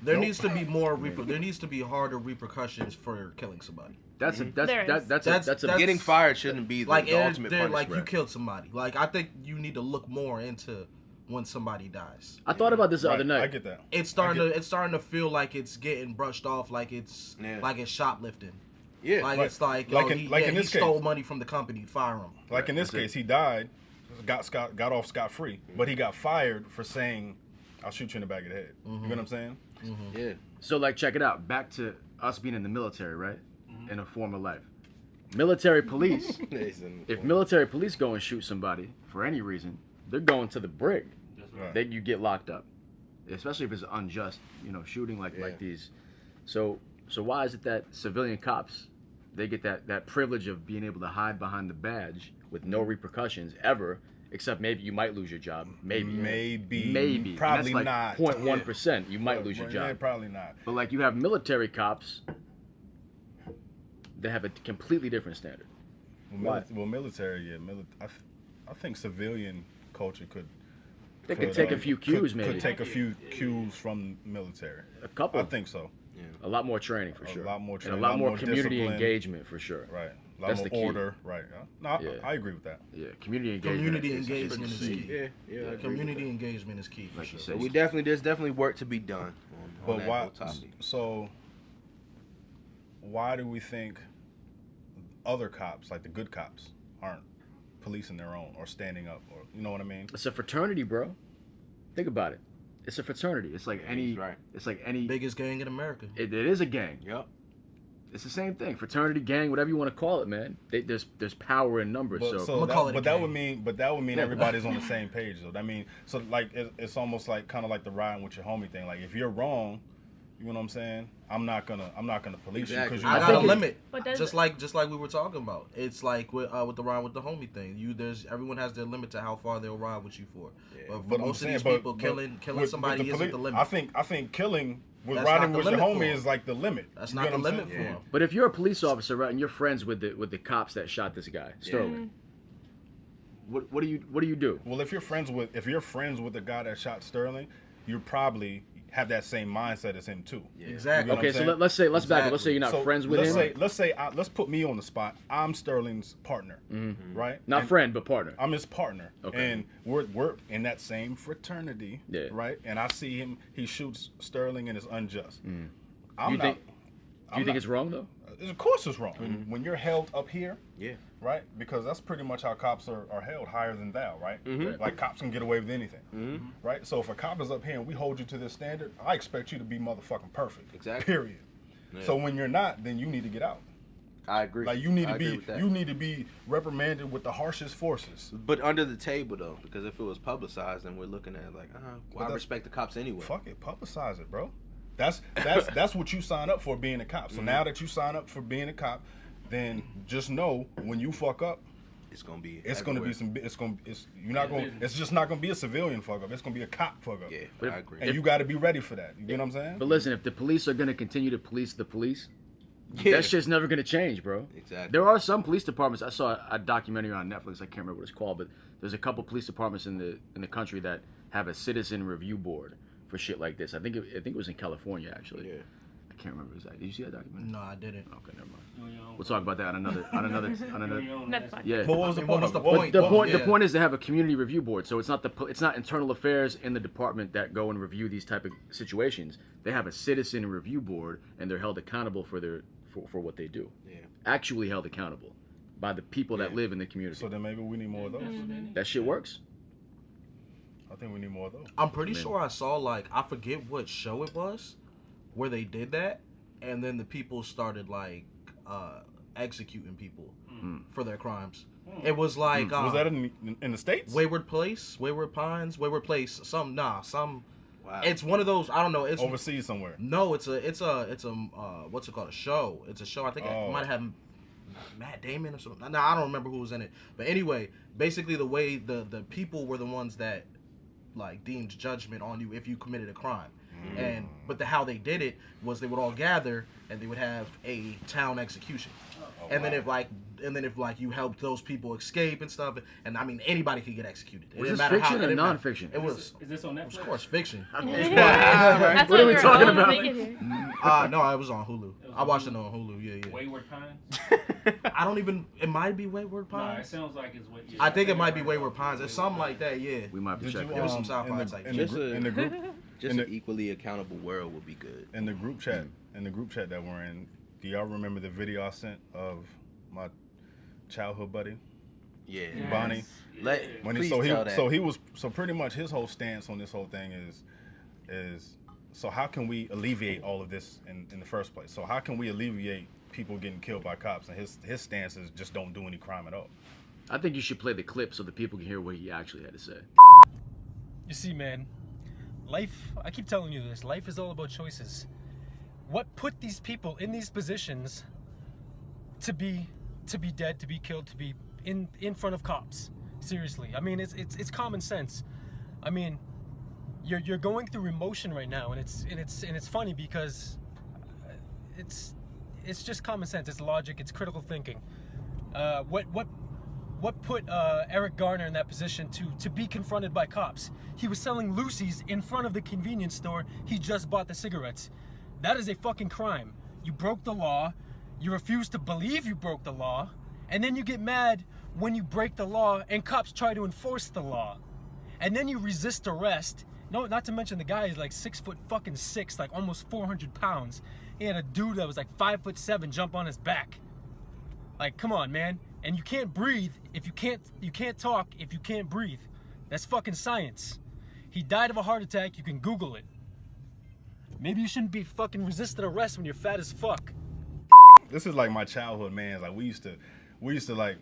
There needs to be more. There needs to be harder repercussions for killing somebody. That's That's getting fired shouldn't be the ultimate punishment. Like you killed somebody. Like I think you need to look more into when somebody dies. I thought about this the other night. I get that. It's starting to feel like it's getting brushed off, like it's shoplifting. Yeah, like it's like in this he stole case. money from the company, fire him. Like in this case, he died, got off scot-free, but he got fired for saying, "I'll shoot you in the back of the head." You know what I'm saying? Yeah. So like, check it out. Back to us being in the military, right? In a former life. Military police. If military police go and shoot somebody for any reason, they're going to the brig. Right. Then you get locked up, especially if it's unjust, shooting like these. So why is it that civilian cops, they get that privilege of being able to hide behind the badge with no repercussions ever, except maybe you might lose your job. Maybe. Probably and not. that's like 0.1%. You might lose your job. Yeah, probably not. But like you have military cops, they have a completely different standard. Military, yeah. I think civilian culture could. They could take a few cues, maybe. Could take a few cues from military. A couple. I think so. Yeah. A lot more training for sure. A lot more training. And a lot more community discipline. engagement for sure. Right. A lot That's more the key. order. Right. No, Yeah. I agree with that. Yeah, community engagement. Community engagement is key. Yeah. Community engagement is key. For Like you sure. said. There's definitely work to be done on that whole topic. So why do we think other cops, like the good cops, aren't policing their own or standing up, or you know what I mean? It's a fraternity, bro. Think about it. It's a fraternity. It's like any. right. It's like any. Biggest gang in America. It is a gang. Yep. It's the same thing. Fraternity, gang, whatever you want to call it, man. There's power in numbers. But that would mean everybody's on the same page, though. I mean, so like it's almost like kind of like the riding with your homie thing. Like if you're wrong, you know what I'm saying? I'm not gonna police you because I got a limit. But Just like we were talking about. It's like with the ride with the homie thing. Everyone has their limit to how far they'll ride with you for. Yeah. But most of these people killing somebody isn't the limit. I think killing with That's riding not the with your limit for homie him. is like the limit. That's You not get the what I'm limit for saying? him. But if you're a police officer, right, and you're friends with the cops that shot this guy, Sterling, what do you do? Well, if you're friends with the guy that shot Sterling, you probably have that same mindset as him too. Yeah. Exactly. You know Okay, what I'm so saying? let's back up. Let's say you're not So friends with him. Let's put me on the spot. I'm Sterling's partner, right? Not And friend, but partner. I'm his partner, Okay. and we're in that same fraternity, Yeah. right? And I see him, he shoots Sterling and it's unjust. I'm You not. think Do you think it's wrong though? Of course it's wrong. When you're held up here, right? Because that's pretty much how cops are held, higher than thou, right? Like cops can get away with anything, right? So if a cop is up here and we hold you to this standard, I expect you to be motherfucking perfect. Exactly. Period. Yeah. So when you're not, then you need to get out. I agree. Like you need to be reprimanded with the harshest forces. But under the table though, because if it was publicized, then we're looking at like, well, I respect the cops anyway. Fuck it, publicize it, bro. That's what you sign up for, being a cop. So now that you sign up for being a cop, then just know when you fuck up, it's gonna be it's just not gonna be a civilian fuck up. It's gonna be a cop fuck up. Yeah, I agree. And you got to be ready for that. You know what I'm saying? But listen, if the police are gonna continue to police the police, that shit's never gonna change, bro. Exactly. There are some police departments. I saw a documentary on Netflix. I can't remember what it's called, but there's a couple police departments in the country that have a citizen review board for shit like this. I think it was in California actually. Yeah. I can't remember exactly. Did you see that documentary? No, I didn't. Okay, never mind. We'll talk about that on another. That's fine. Yeah. But what was the point? The point is to have a community review board. So it's not internal affairs in the department that go and review these type of situations. They have a citizen review board, and they're held accountable for what they do. Yeah. Actually held accountable by the people that live in the community. So then maybe we need more of those. That shit works. I think we need more of those. I'm pretty sure I saw, like, I forget what show it was where they did that, and then the people started like executing people for their crimes. It was like was that in the States? Wayward Place. Wow. It's one of those. I don't know. It's overseas somewhere. No, it's a what's it called? A show. It's a show. I think it might have Matt Damon or something. No, I don't remember who was in it. But anyway, basically the way the people were the ones that like deemed judgment on you if you committed a crime. But how they did it was they would all gather and they would have a town execution. And then if you helped those people escape and stuff, and I mean anybody could get executed. Was this fiction or non-fiction? It was. Is this on Netflix? Of course, fiction. That's what are we talking about? No, it was on Hulu. I watched it on Hulu. Yeah. Wayward Pines. I don't even. It might be Wayward Pines. No, it sounds like it's. I think it might be Wayward Pines. It's something like that. Yeah. We might be checking. It was some sci-fi type. In the group. Just an equally accountable world would be good. In the group chat that we're in, do y'all remember the video I sent of my childhood buddy? Yeah. Bonnie. So pretty much his whole stance on this whole thing is so how can we alleviate all of this in the first place? So how can we alleviate people getting killed by cops? And his stance is just don't do any crime at all. I think you should play the clip so the people can hear what he actually had to say. You see, man, life, I keep telling you this, life is all about choices. What put these people in these positions to be dead, to be killed, to be in front of cops? Seriously, I mean, it's common sense. I mean, you're going through emotion right now, and it's funny because it's just common sense. It's logic. It's critical thinking. What put Eric Garner in that position to be confronted by cops? He was selling Lucy's in front of the convenience store he just bought the cigarettes. That is a fucking crime. You broke the law. You refuse to believe you broke the law, and then you get mad when you break the law and cops try to enforce the law, and then you resist arrest. No, not to mention the guy is like 6'6", like almost 400 pounds. He had a dude that was like 5'7" jump on his back. Like, come on, man. And you can't breathe if you can't talk if you can't breathe. That's fucking science. He died of a heart attack. You can Google it. Maybe you shouldn't be fucking resisted arrest when you're fat as fuck. This is like my childhood, man. Like we used to like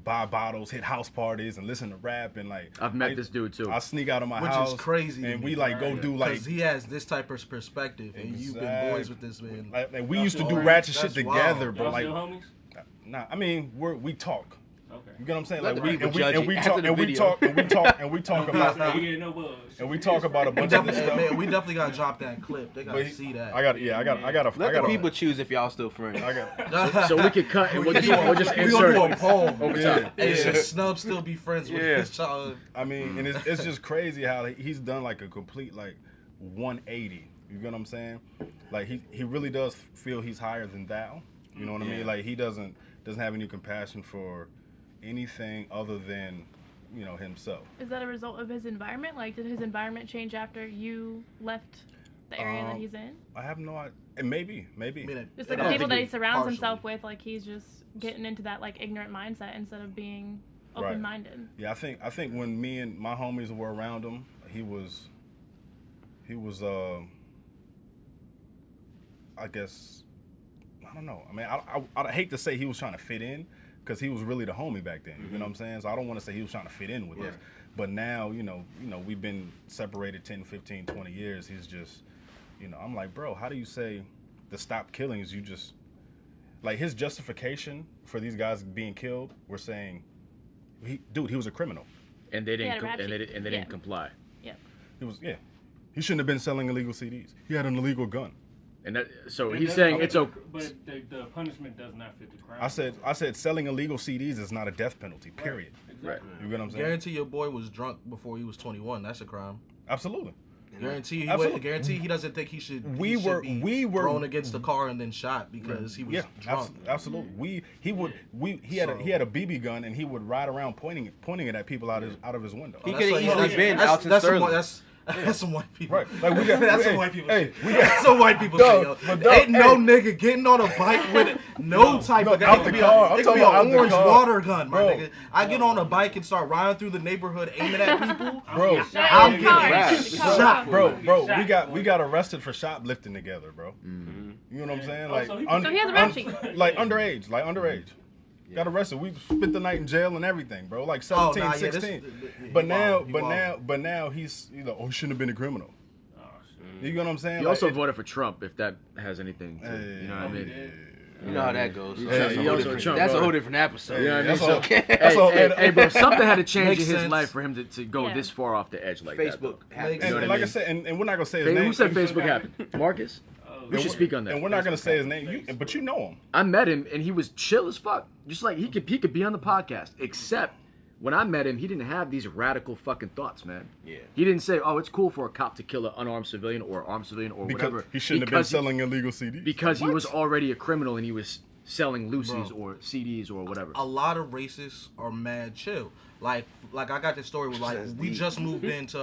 buy bottles, hit house parties, and listen to rap, and like I've met this dude too. I sneak out of my house, which is crazy, and we like go do like because he has this type of perspective, and you've been boys with this man. Like we used to do ratchet shit together, wild. but like, still homies? Nah, I mean we talk. Okay. You get what I'm saying? Let Like the people judge you after the video. we talk about You get no buzz. and we talk about a bunch of this stuff. Man, we definitely gotta drop that clip. They gotta see that. I got Let the people choose if y'all still friends. So we could cut and we'll just insert a poll over Yeah. Hey, should Snubb still be friends with his child? I mean, and it's just crazy how he's done like a complete like 180. You get what I'm saying? Like he really does feel he's higher than thou. You know what I mean? Like he doesn't have any compassion for anything other than, you know, himself. Is that a result of his environment? Like, did his environment change after you left the area that he's in? I have no idea. Maybe. Just like the people that he surrounds himself with, like he's just getting into that like ignorant mindset instead of being open-minded. Right. Yeah, I think when me and my homies were around him, he was I guess, I don't know. I mean, I hate to say he was trying to fit in, because he was really the homie back then. You know what I'm saying? So I don't want to say he was trying to fit in with us. But now, you know, we've been separated 10, 15, 20 years. He's just, I'm like, bro, how do you say the stop killings? You just, like, his justification for these guys being killed, we're saying, he was a criminal. And they didn't they didn't comply. Yeah. He shouldn't have been selling illegal CDs. He had an illegal gun. And he's saying it's okay. But the punishment does not fit the crime. I said selling illegal CDs is not a death penalty, period. Exactly. Right. You get what I'm saying? Guarantee your boy was drunk before he was 21. That's a crime. Absolutely. Guarantee he doesn't think he should. We were thrown against the car and then shot because he was drunk. Absolutely. He had a BB gun, and he would ride around pointing it at people out of his window. He could have easily been Alton Sterling. That's some white people. Right. Like we got that's some white people. That's some white people. Ain't no nigga getting on a bike with type of gun. It could be an orange water gun, my nigga. I get on a bike and start riding through the neighborhood aiming at people. Bro, I'm getting shot. Bro, we got arrested for shoplifting together, bro. Mm-hmm. You know what I'm saying? Like, so he has a rap sheet. Like underage. Got arrested. We spent the night in jail and everything, bro. Like 17, 16. But now he's, he shouldn't have been a criminal. Oh, shit. You know what I'm saying? He also voted for Trump, if that has anything to, you know what I mean? You know how that goes. That's a whole different episode. You know what I mean? Hey, bro, something had to change in his life for him to go this far off the edge like Facebook that. happened. And like I said, and we're not going to say his name. Who said Facebook happened? Marcus? We should speak on that. And we're not going to say his name, but you know him. I met him, and he was chill as fuck. Just like he could be on the podcast, except when I met him, he didn't have these radical fucking thoughts, man. Yeah. He didn't say, "Oh, it's cool for a cop to kill an unarmed civilian or armed civilian or whatever." He shouldn't have been selling illegal CDs. Because he was already a criminal and he was selling loosies or CDs or whatever. A lot of racists are mad chill. Like I got this story where we just moved into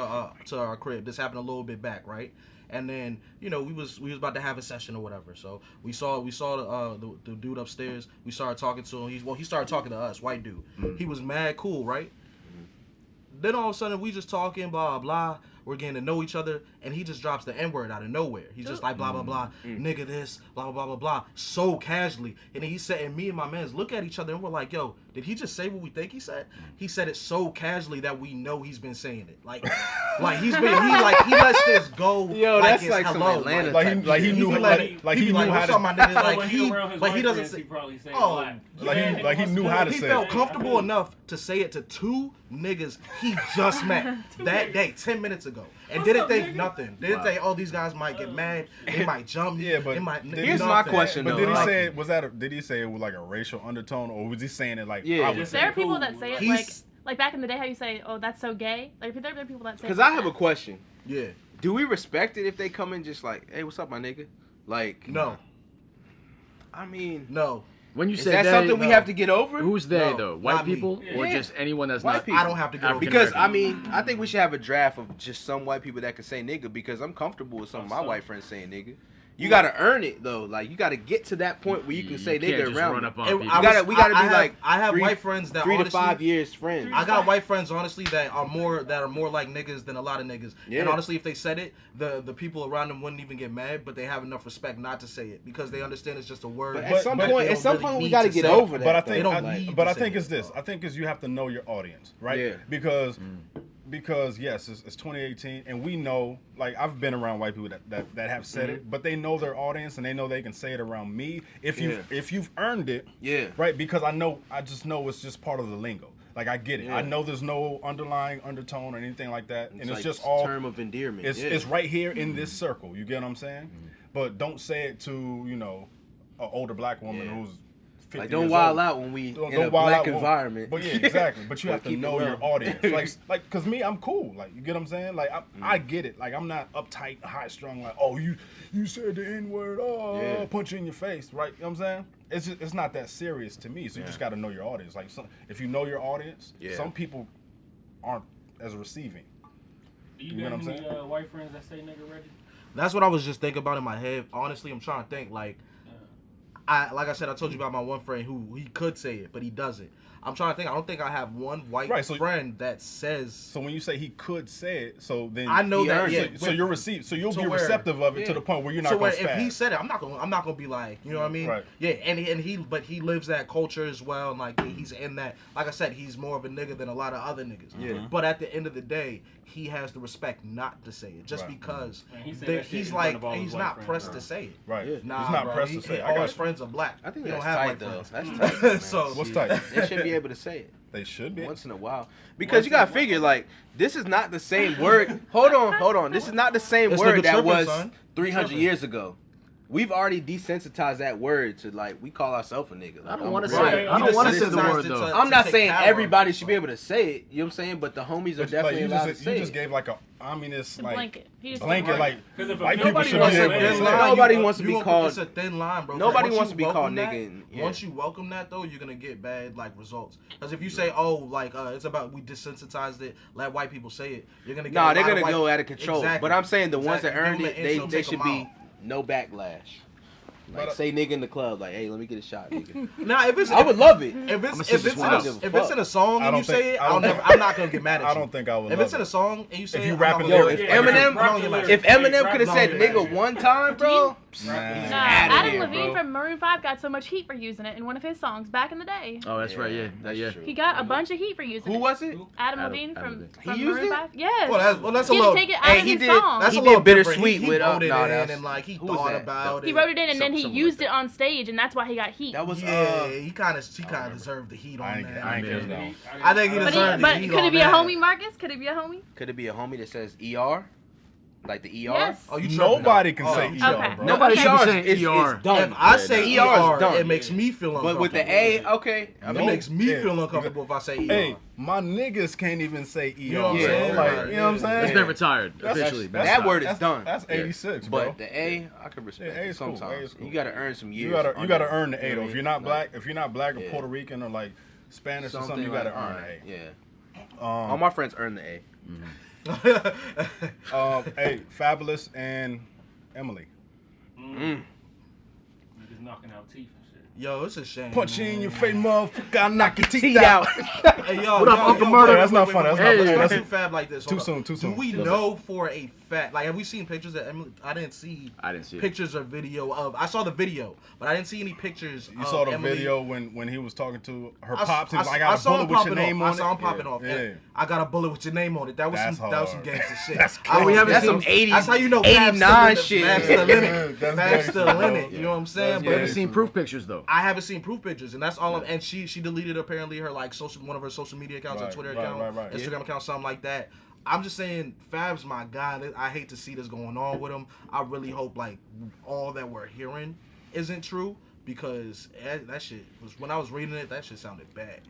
to our crib. This happened a little bit back, right? And then, we was about to have a session or whatever. So we saw the dude upstairs. We started talking to him. He started talking to us, white dude. Mm-hmm. He was mad cool, right? Mm-hmm. Then all of a sudden we just talking, blah blah. We're getting to know each other, and he just drops the N-word out of nowhere. He's just like blah blah blah, nigga this, blah blah blah blah, so casually. And then he said, and me and my mans look at each other and we're like, yo, did he just say what we think he said? He said it so casually that we know he's been saying it. Like he lets this go. Yo, like that's like some hello. Like he knew how to. He doesn't say. He knew how to say it. He felt comfortable enough to say it to two niggas he just met that day, 10 minutes ago, and didn't think nothing. Didn't think, oh, these guys might get mad, they might jump. Yeah, but here's my question though. But did he say it with like a racial undertone, or was he saying it like? Yeah, there are people that say it like back in the day, how you say, oh, that's so gay. Like there are people that say. Because I have a question. Yeah. Do we respect it if they come in just like, hey, what's up, my nigga? Like, no. I mean, no. When you is say that something we have to get over? Who's they though? White people or just anyone that's white not? People. I don't have to get over. Because I mean, I think we should have a draft of just some white people that can say nigga, because I'm comfortable with some of my white friends saying nigga. You gotta earn it though. Like you gotta get to that point where you can say nigga around. Run up on we gotta be like. I have white friends that 3 honestly, to 5 years friends. I got white friends honestly that are more like niggas than a lot of niggas. Yeah. And honestly, if they said it, the people around them wouldn't even get mad, but they have enough respect not to say it because they understand it's just a word. But at some point, we gotta get over that. But I think it's this. I think you have to know your audience, right? Yeah. Because yes, it's 2018, and we know, like I've been around white people that have said it, but they know their audience and they know they can say it around me if you've earned it, right? Because I just know it's just part of the lingo. Like I get it. I know there's no underlying undertone or anything like that, and it's like just all term of endearment. It's right here in this circle. You get what I'm saying? But don't say it to an older black woman who's. Like don't wild out when we in a black environment. But yeah, exactly. But you have to know your audience. Like, cause me, I'm cool. Like, you get what I'm saying? Like, I get it. Like, I'm not uptight, high strung. Like, oh, you said the N-word. Oh, punch you in your face. Right? You know what I'm saying? It's not that serious to me. So you just got to know your audience. Like, if you know your audience, some people aren't as receiving. Do you got any white friends that say nigga Reggie? That's what I was just thinking about in my head. Honestly, I'm trying to think. Like I said, I told you about my one friend who he could say it, but he doesn't. I'm trying to think. I don't think I have one white friend that says. So when you say he could say it, so then I know that. Yeah, so you're so you'll be receptive of it to the point where you're not going to if he said it, I'm not gonna be like, you know what I mean? Right. Yeah, and he lives that culture as well, and like he's in that. Like I said, he's more of a nigga than a lot of other niggas. Yeah. But at the end of the day, he has the respect not to say it, just because he's not pressed to say it. Right. Yeah. Nah, he's not pressed to say it. All his friends are black. I think he that's don't have tight though. friends. That's tight. So what's tight? They should be able to say it. They should be once in a while, because you gotta figure like this is not the same word. Hold on. This is not the same word that was 300 years ago. We've already desensitized that word to like we call ourselves a nigga. Like, I don't want to say. I don't want to say the word though. I'm not saying everybody should be able to say it. You know what I'm saying? But the homies are definitely allowed to say it. You just gave like a ominous like blanket. Like white people should be able to say nobody wants to be called. It's a thin line, bro. Nobody wants to be called nigga. Once you welcome that though, you're gonna get bad like results. Because if you say, oh, like it's about we desensitized it, let white people say it, you're gonna get. Nah, they're gonna go out of control. But I'm saying the ones that earned it, they should be no backlash. Like say nigga in the club, like, hey, let me get a shot, nigga. Nah, I would love it. If it's in a song and you say it, I'm not gonna get mad at you. I don't think I would. If it's in a song and you say, if you rapping, if Eminem could have said nigga one time, bro. Adam Levine from Maroon 5 got so much heat for using it in one of his songs back in the day. Oh, that's right. Yeah. He got a bunch of heat for using it. Who was it? Adam Levine from Maroon 5. Yes. Well, that's a little. He didn't take it out of his song. That's he a little did bittersweet with wrote it in and like he thought about it. He wrote it in and then he used it on stage, and that's why he got heat. That was he kind of deserved the heat on that. I think he deserved the heat. Could it be a homie, Marcus? Could it be a homie? Could it be a homie that says ER? Like the ER? Yes. Oh, nobody can say ER, okay. bro. Nobody should be saying ER. It's done. If I say ER, done. it makes me feel uncomfortable. But with the A, okay. It makes me feel uncomfortable if I say ER. Hey, my niggas can't even say ER. You know what I'm saying? Like, you know what I'm saying? It's been retired officially. That word is done. That's 86, bro. But the A, I can respect it sometimes. You gotta earn some years. You gotta earn the A though. If you're not black, or Puerto Rican or like Spanish or something, you gotta earn the A. Yeah. All my friends earn the A. Hey, Fabulous and Emily. Niggas knocking out teeth and shit. Yo, it's a shame. Punch you in your face, motherfucker. I'll knock your teeth Teeth out. Hey, yo, What up, Uncle Murder? That's not funny. That's too fab like this. Too soon. Do we know for a fact? Like, have we seen pictures of Emily? I didn't see pictures or video of. I saw the video, but I didn't see any pictures. You saw the Emily. video when he was talking to her pops. He was like, I got a bullet with your name on it. I saw him popping off. Yeah. I got a bullet with your name on it. That was some gangster shit. That's some 80s, That's how you know 89 shit. Fab's still in it. You know what I'm saying? We haven't seen proof pictures though. I haven't seen proof pictures, and that's all. And she deleted apparently her like one of her social media accounts, her Twitter account, Instagram account, something like that. I'm just saying, Fab's my guy. I hate to see this going on with him. I really hope like all that we're hearing isn't true, because that shit was, when I was reading it, that shit sounded bad.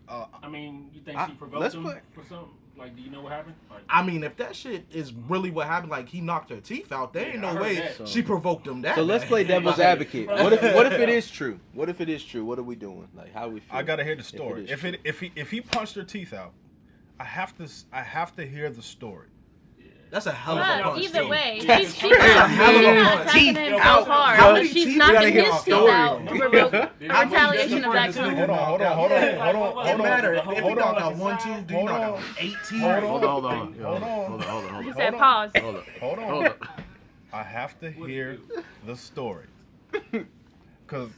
I mean, you think she provoked him for something? Like, do you know what happened? Like, I mean, if that shit is really what happened, like he knocked her teeth out, there ain't no way she provoked him that. So let's play devil's advocate. What if it is true? What if it is true? What are we doing? Like, how we feel? I gotta hear the story. If he punched her teeth out, I have to hear the story. That's a hell of a punch. Either way, she's a hell of a punch. Teeth out hard. She's knocking his teeth out to provoke retaliation of that kind. Hold on. It matters. If you knock out 1, 2, do you knock out 18? Hold on. You said pause. Hold on. I have to hear the story. Because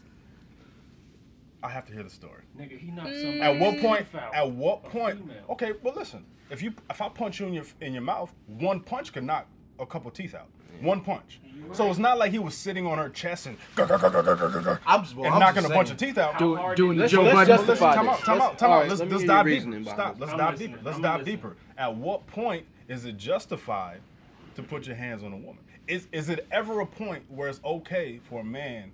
I have to hear the story. Nigga, he knocked some. At what point? Okay, well listen. If I punch you in your mouth, one punch could knock a couple teeth out. One punch. So it's not like he was sitting on her chest and knocking a bunch of teeth out. Doing the Joe Budden. Time out. Let's dive deeper. Stop. Let's dive deeper. At what point is it justified to put your hands on a woman? Is it ever a point where it's okay for a man?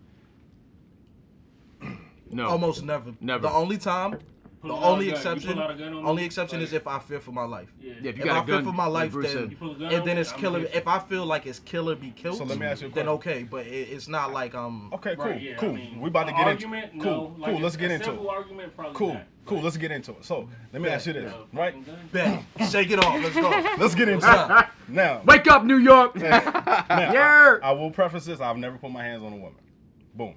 No. Almost never. Never. The only time The only exception is if I fear for my life. Yeah. Yeah, if you If got I a fear gun, for my life, Bruce then said. and then it's killer. If I feel like it's killer be killed, So let me ask you a then question. okay. But it's not like Okay, cool, Right, yeah, cool. I mean, We about to get into argument, cool, no, cool. like Let's a get into simple it. argument, probably Cool, not, cool. but- Let's get into it. So let me ask you this, right? bang, shake it off. Let's go. Let's get into What's it. Now, Wake up, New York! now Yeah. I will preface this. I've never put my hands on a woman. Boom.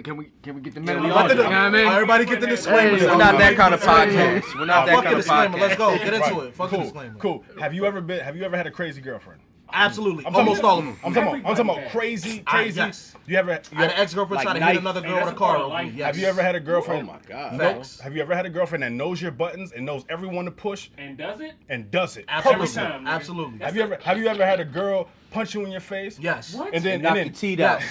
Can we get the Yeah, men? we on got the the- you know what I mean? Everybody get the disclaimer. Hey, We're not that kind of podcast. We're not that Fuck kind the of disclaimer. Let's podcast. go. Get into Right. it. Fuck the Cool, disclaimer. cool. Have you ever had a crazy girlfriend? Absolutely. I'm talking Almost about- all of them. I'm talking about Everybody crazy. Yes. You ever? I had an ex-girlfriend Like try to knife. hit another Hey, girl with that's a a car part of over me. life. Yes. Have you ever had a girlfriend? Oh my God. Facts. Have you ever had a girlfriend that knows your buttons and knows everyone to push And does it? and does it Absolutely. purposely? Every time, nigga. Absolutely. Have you ever had a girl punch you in your face? Yes. What? And then Knock your teeth out.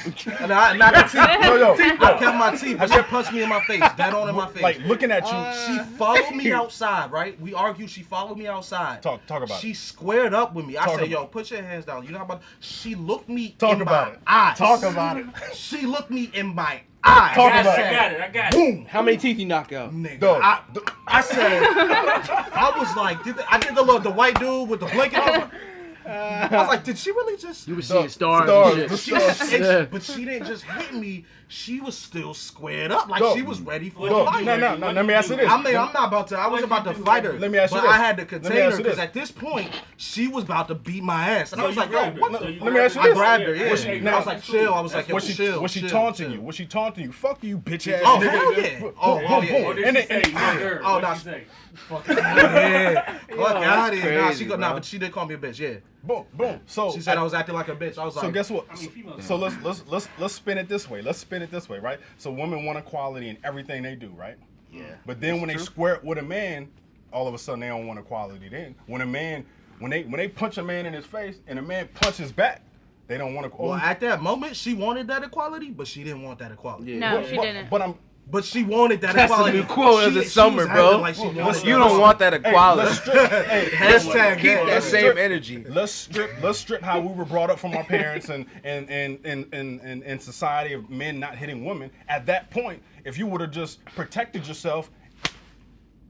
And I not the teeth. yo, I kept my teeth, but she punched me in my face, dead on in my face. like looking at you. She followed me outside, right? We argued. She followed me outside. Talk about She it. squared up with me. I Talk said, about "Yo, it. put your hands down." You know how about? She looked me Talk in about my it. eyes. Talk about it. She looked me in my eyes. Talk I about said, I got it. Boom. How many teeth you knock out? Nigga, Dog. I said, I was like, I did the white dude with the blanket. I was like, did she really just? You were seeing stars. Stars. And She, shit. and- but she didn't just hit me. She was still squared up, like Dog. she was ready for Dog, a fight. no. Let me ask you this. I mean, I'm not about to. I was about to fight her. Let me ask you but this. I had to Let me contain ask her you because this. at this point she was about to beat my ass, and I was you like, yo, grabbed her. what So the? you Let me ask you I this. grabbed her. Yeah. Was she- I was like, chill. I was like, yo, Was she chill. was she chill, taunting chill. you? Was she taunting you? Fuck you, bitch ass. Oh nigga. hell yeah! Oh Boom, yeah. boom, What boom. did And she then- say? Nigger. Oh, What no. did she say? Yeah. Fuck out of here. Nah, crazy, she go. bro. Nah, but she did call me a bitch. Yeah. Boom. So She said I was acting like a bitch. I was like, So guess what? I mean, females- So let's spin it this way. Let's spin it this way, right? So women want equality in everything they do, right? yeah. But then when they square it with a man, all of a sudden they don't want equality. Then when they punch a man in his face and a man punches back, they don't want Well, equality. at that moment, she wanted that equality, but she didn't want that equality. No, she didn't. But She wanted that That's the equality. new quote of the She summer, was bro. acting like she wanted You that. don't want that hey, equality. let's strip. Hey, Hashtag Keep that that. same energy. Let's strip how we were brought up from our parents and society of men not hitting women. At that point, if you would have just protected yourself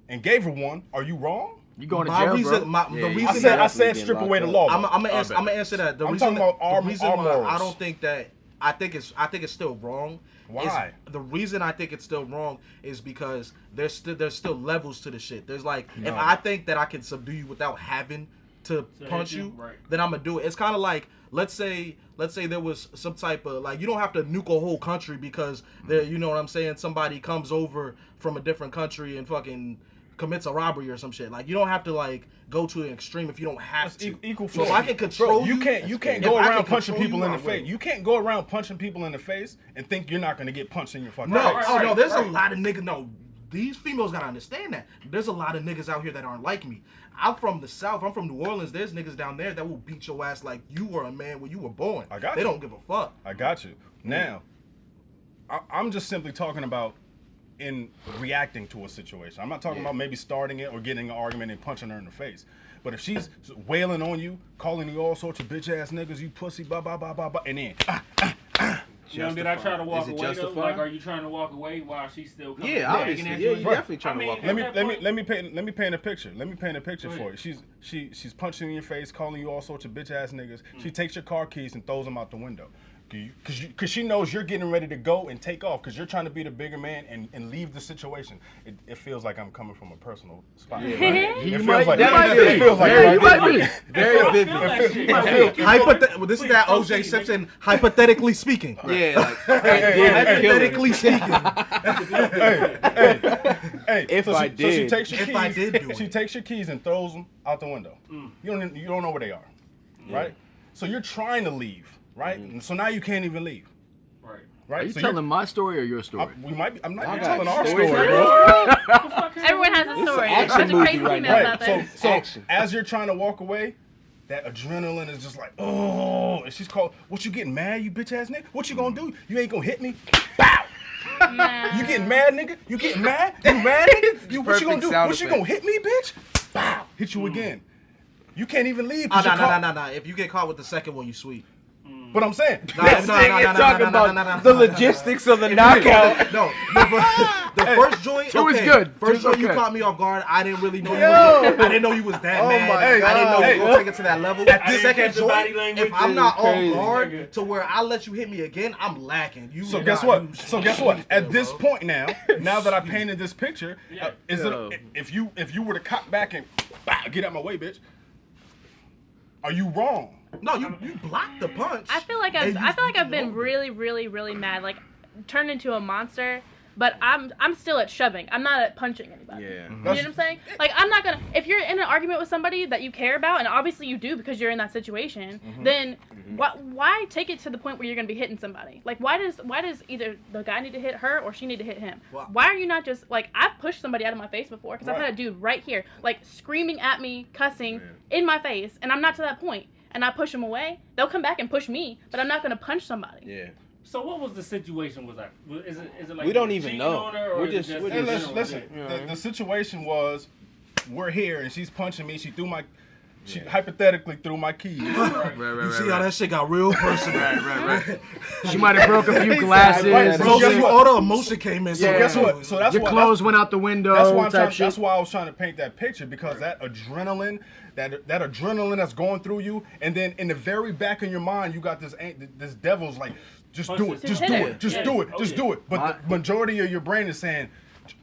and gave her one, are you wrong? You going to My jail, reason, bro? my, Yeah, the you reason I that said strip away the law. I'm though. gonna answer that. The I'm reason talking about our- the reason our why morals. I don't think that I think it's still wrong. Why? The reason I think it's still wrong is because there's still levels to the shit. There's like if I think that I can subdue you without having to punch hit you, you, right. then I'm gonna do it. It's kind of like let's say there was some type of like you don't have to nuke a whole country because there you know what I'm saying somebody comes over from a different country and fucking commits a robbery or some shit. Like you don't have to like go to an extreme if you don't have to. Equal So if I can control you can't if go I can around punching control people you, in I the face. will. You can't go around punching people in the face and think you're not gonna get punched in your fucking No, face. oh no, right, there's right. a lot of niggas. No, these females gotta understand that. There's a lot of niggas out here that aren't like me. I'm from the South. I'm from New Orleans. There's niggas down there that will beat your ass like you were a man when you were born. I got They you. don't give a fuck. I got you. Now, I'm just simply talking about in reacting to a situation. I'm not talking about maybe starting it or getting an argument and punching her in the face. But if she's wailing on you, calling you all sorts of bitch ass niggas, you pussy, blah blah blah blah blah, and then Did I try to walk Is it away though? justified? Like, are you trying to walk away while she's still coming? Yeah, back obviously. at Yeah, you? you definitely trying to walk I mean, away. let me paint a picture. Let me paint a picture Go for ahead. you. She's punching in your face, calling you all sorts of bitch ass niggas. She takes your car keys and throws them out the window. Because she knows you're getting ready to go and take off because you're trying to be the bigger man and leave the situation. It feels like I'm coming from a personal spot. Yeah. Right? You It might- feels like that might it be. feels like Yeah, you might be. Very vivid. Feel that shit. Well, this is that O.J. Simpson. Hypothetically speaking. Yeah, like I did kill her. Hypothetically speaking. Hey, If so I she, So she did. takes your If keys. I did do it. She takes your keys and throws them out the window. You don't know where they are, right? So you're trying to leave, right? And so now you can't even leave, Right. right? Are you so telling my story or your story? we might be. I'm not Y'all even got telling our stories, story, bro. bro. Everyone has a story. action Bunch of movie crazy right females now. out Right. there. So Action. as you're trying to walk away, that adrenaline is just like, oh, and she's called. What you getting mad, you bitch ass nigga? What you gonna do? You ain't gonna hit me? Bow. Nah. You getting mad, nigga? You getting mad? You mad, nigga? What you gonna Perfect do? sound What you effect. gonna hit me, bitch? Bow. Hit you again. You can't even leave. Oh, 'cause you're caught- no. If you get caught with the second one, you sweet. But I'm saying, talking about the logistics of the knockout. No, the first joint. It was good. First joint, you caught me off guard. I didn't really know. I didn't know you was that mad. I didn't know you were gonna take it to that level. At the second joint, if I'm not on guard to where I let you hit me again, I'm lacking. So guess what? At this point now that I painted this picture, is it if you were to cock back and get out my way, bitch? Are you wrong? No, you blocked the punch. I feel like I've been really, really, really mad. Like, turned into a monster. But I'm still at shoving. I'm not at punching anybody. Yeah. You know what I'm saying? Like, I'm not gonna. If you're in an argument with somebody that you care about, and obviously you do because you're in that situation, then why take it to the point where you're gonna be hitting somebody? Like, why does either the guy need to hit her or she need to hit him? Why are you not just like, I've pushed somebody out of my face before because I've had a dude right here like screaming at me, cussing in my face, and I'm not to that point, and I push him away. They'll come back and push me, but I'm not gonna punch somebody. Yeah. So what was the situation? Was that? Is it like we don't even know? Listen. The situation was, we're here and she's punching me. She hypothetically threw my keys. You see how that shit got real personal. Right. She might have broke a few glasses. So guess what? All the emotion came in. So guess what? So that's your clothes went out the window. That's why I was trying to paint that picture, because that adrenaline that's going through you, and then in the very back of your mind, you got this devil's like, just do it, just do it. But the majority of your brain is saying,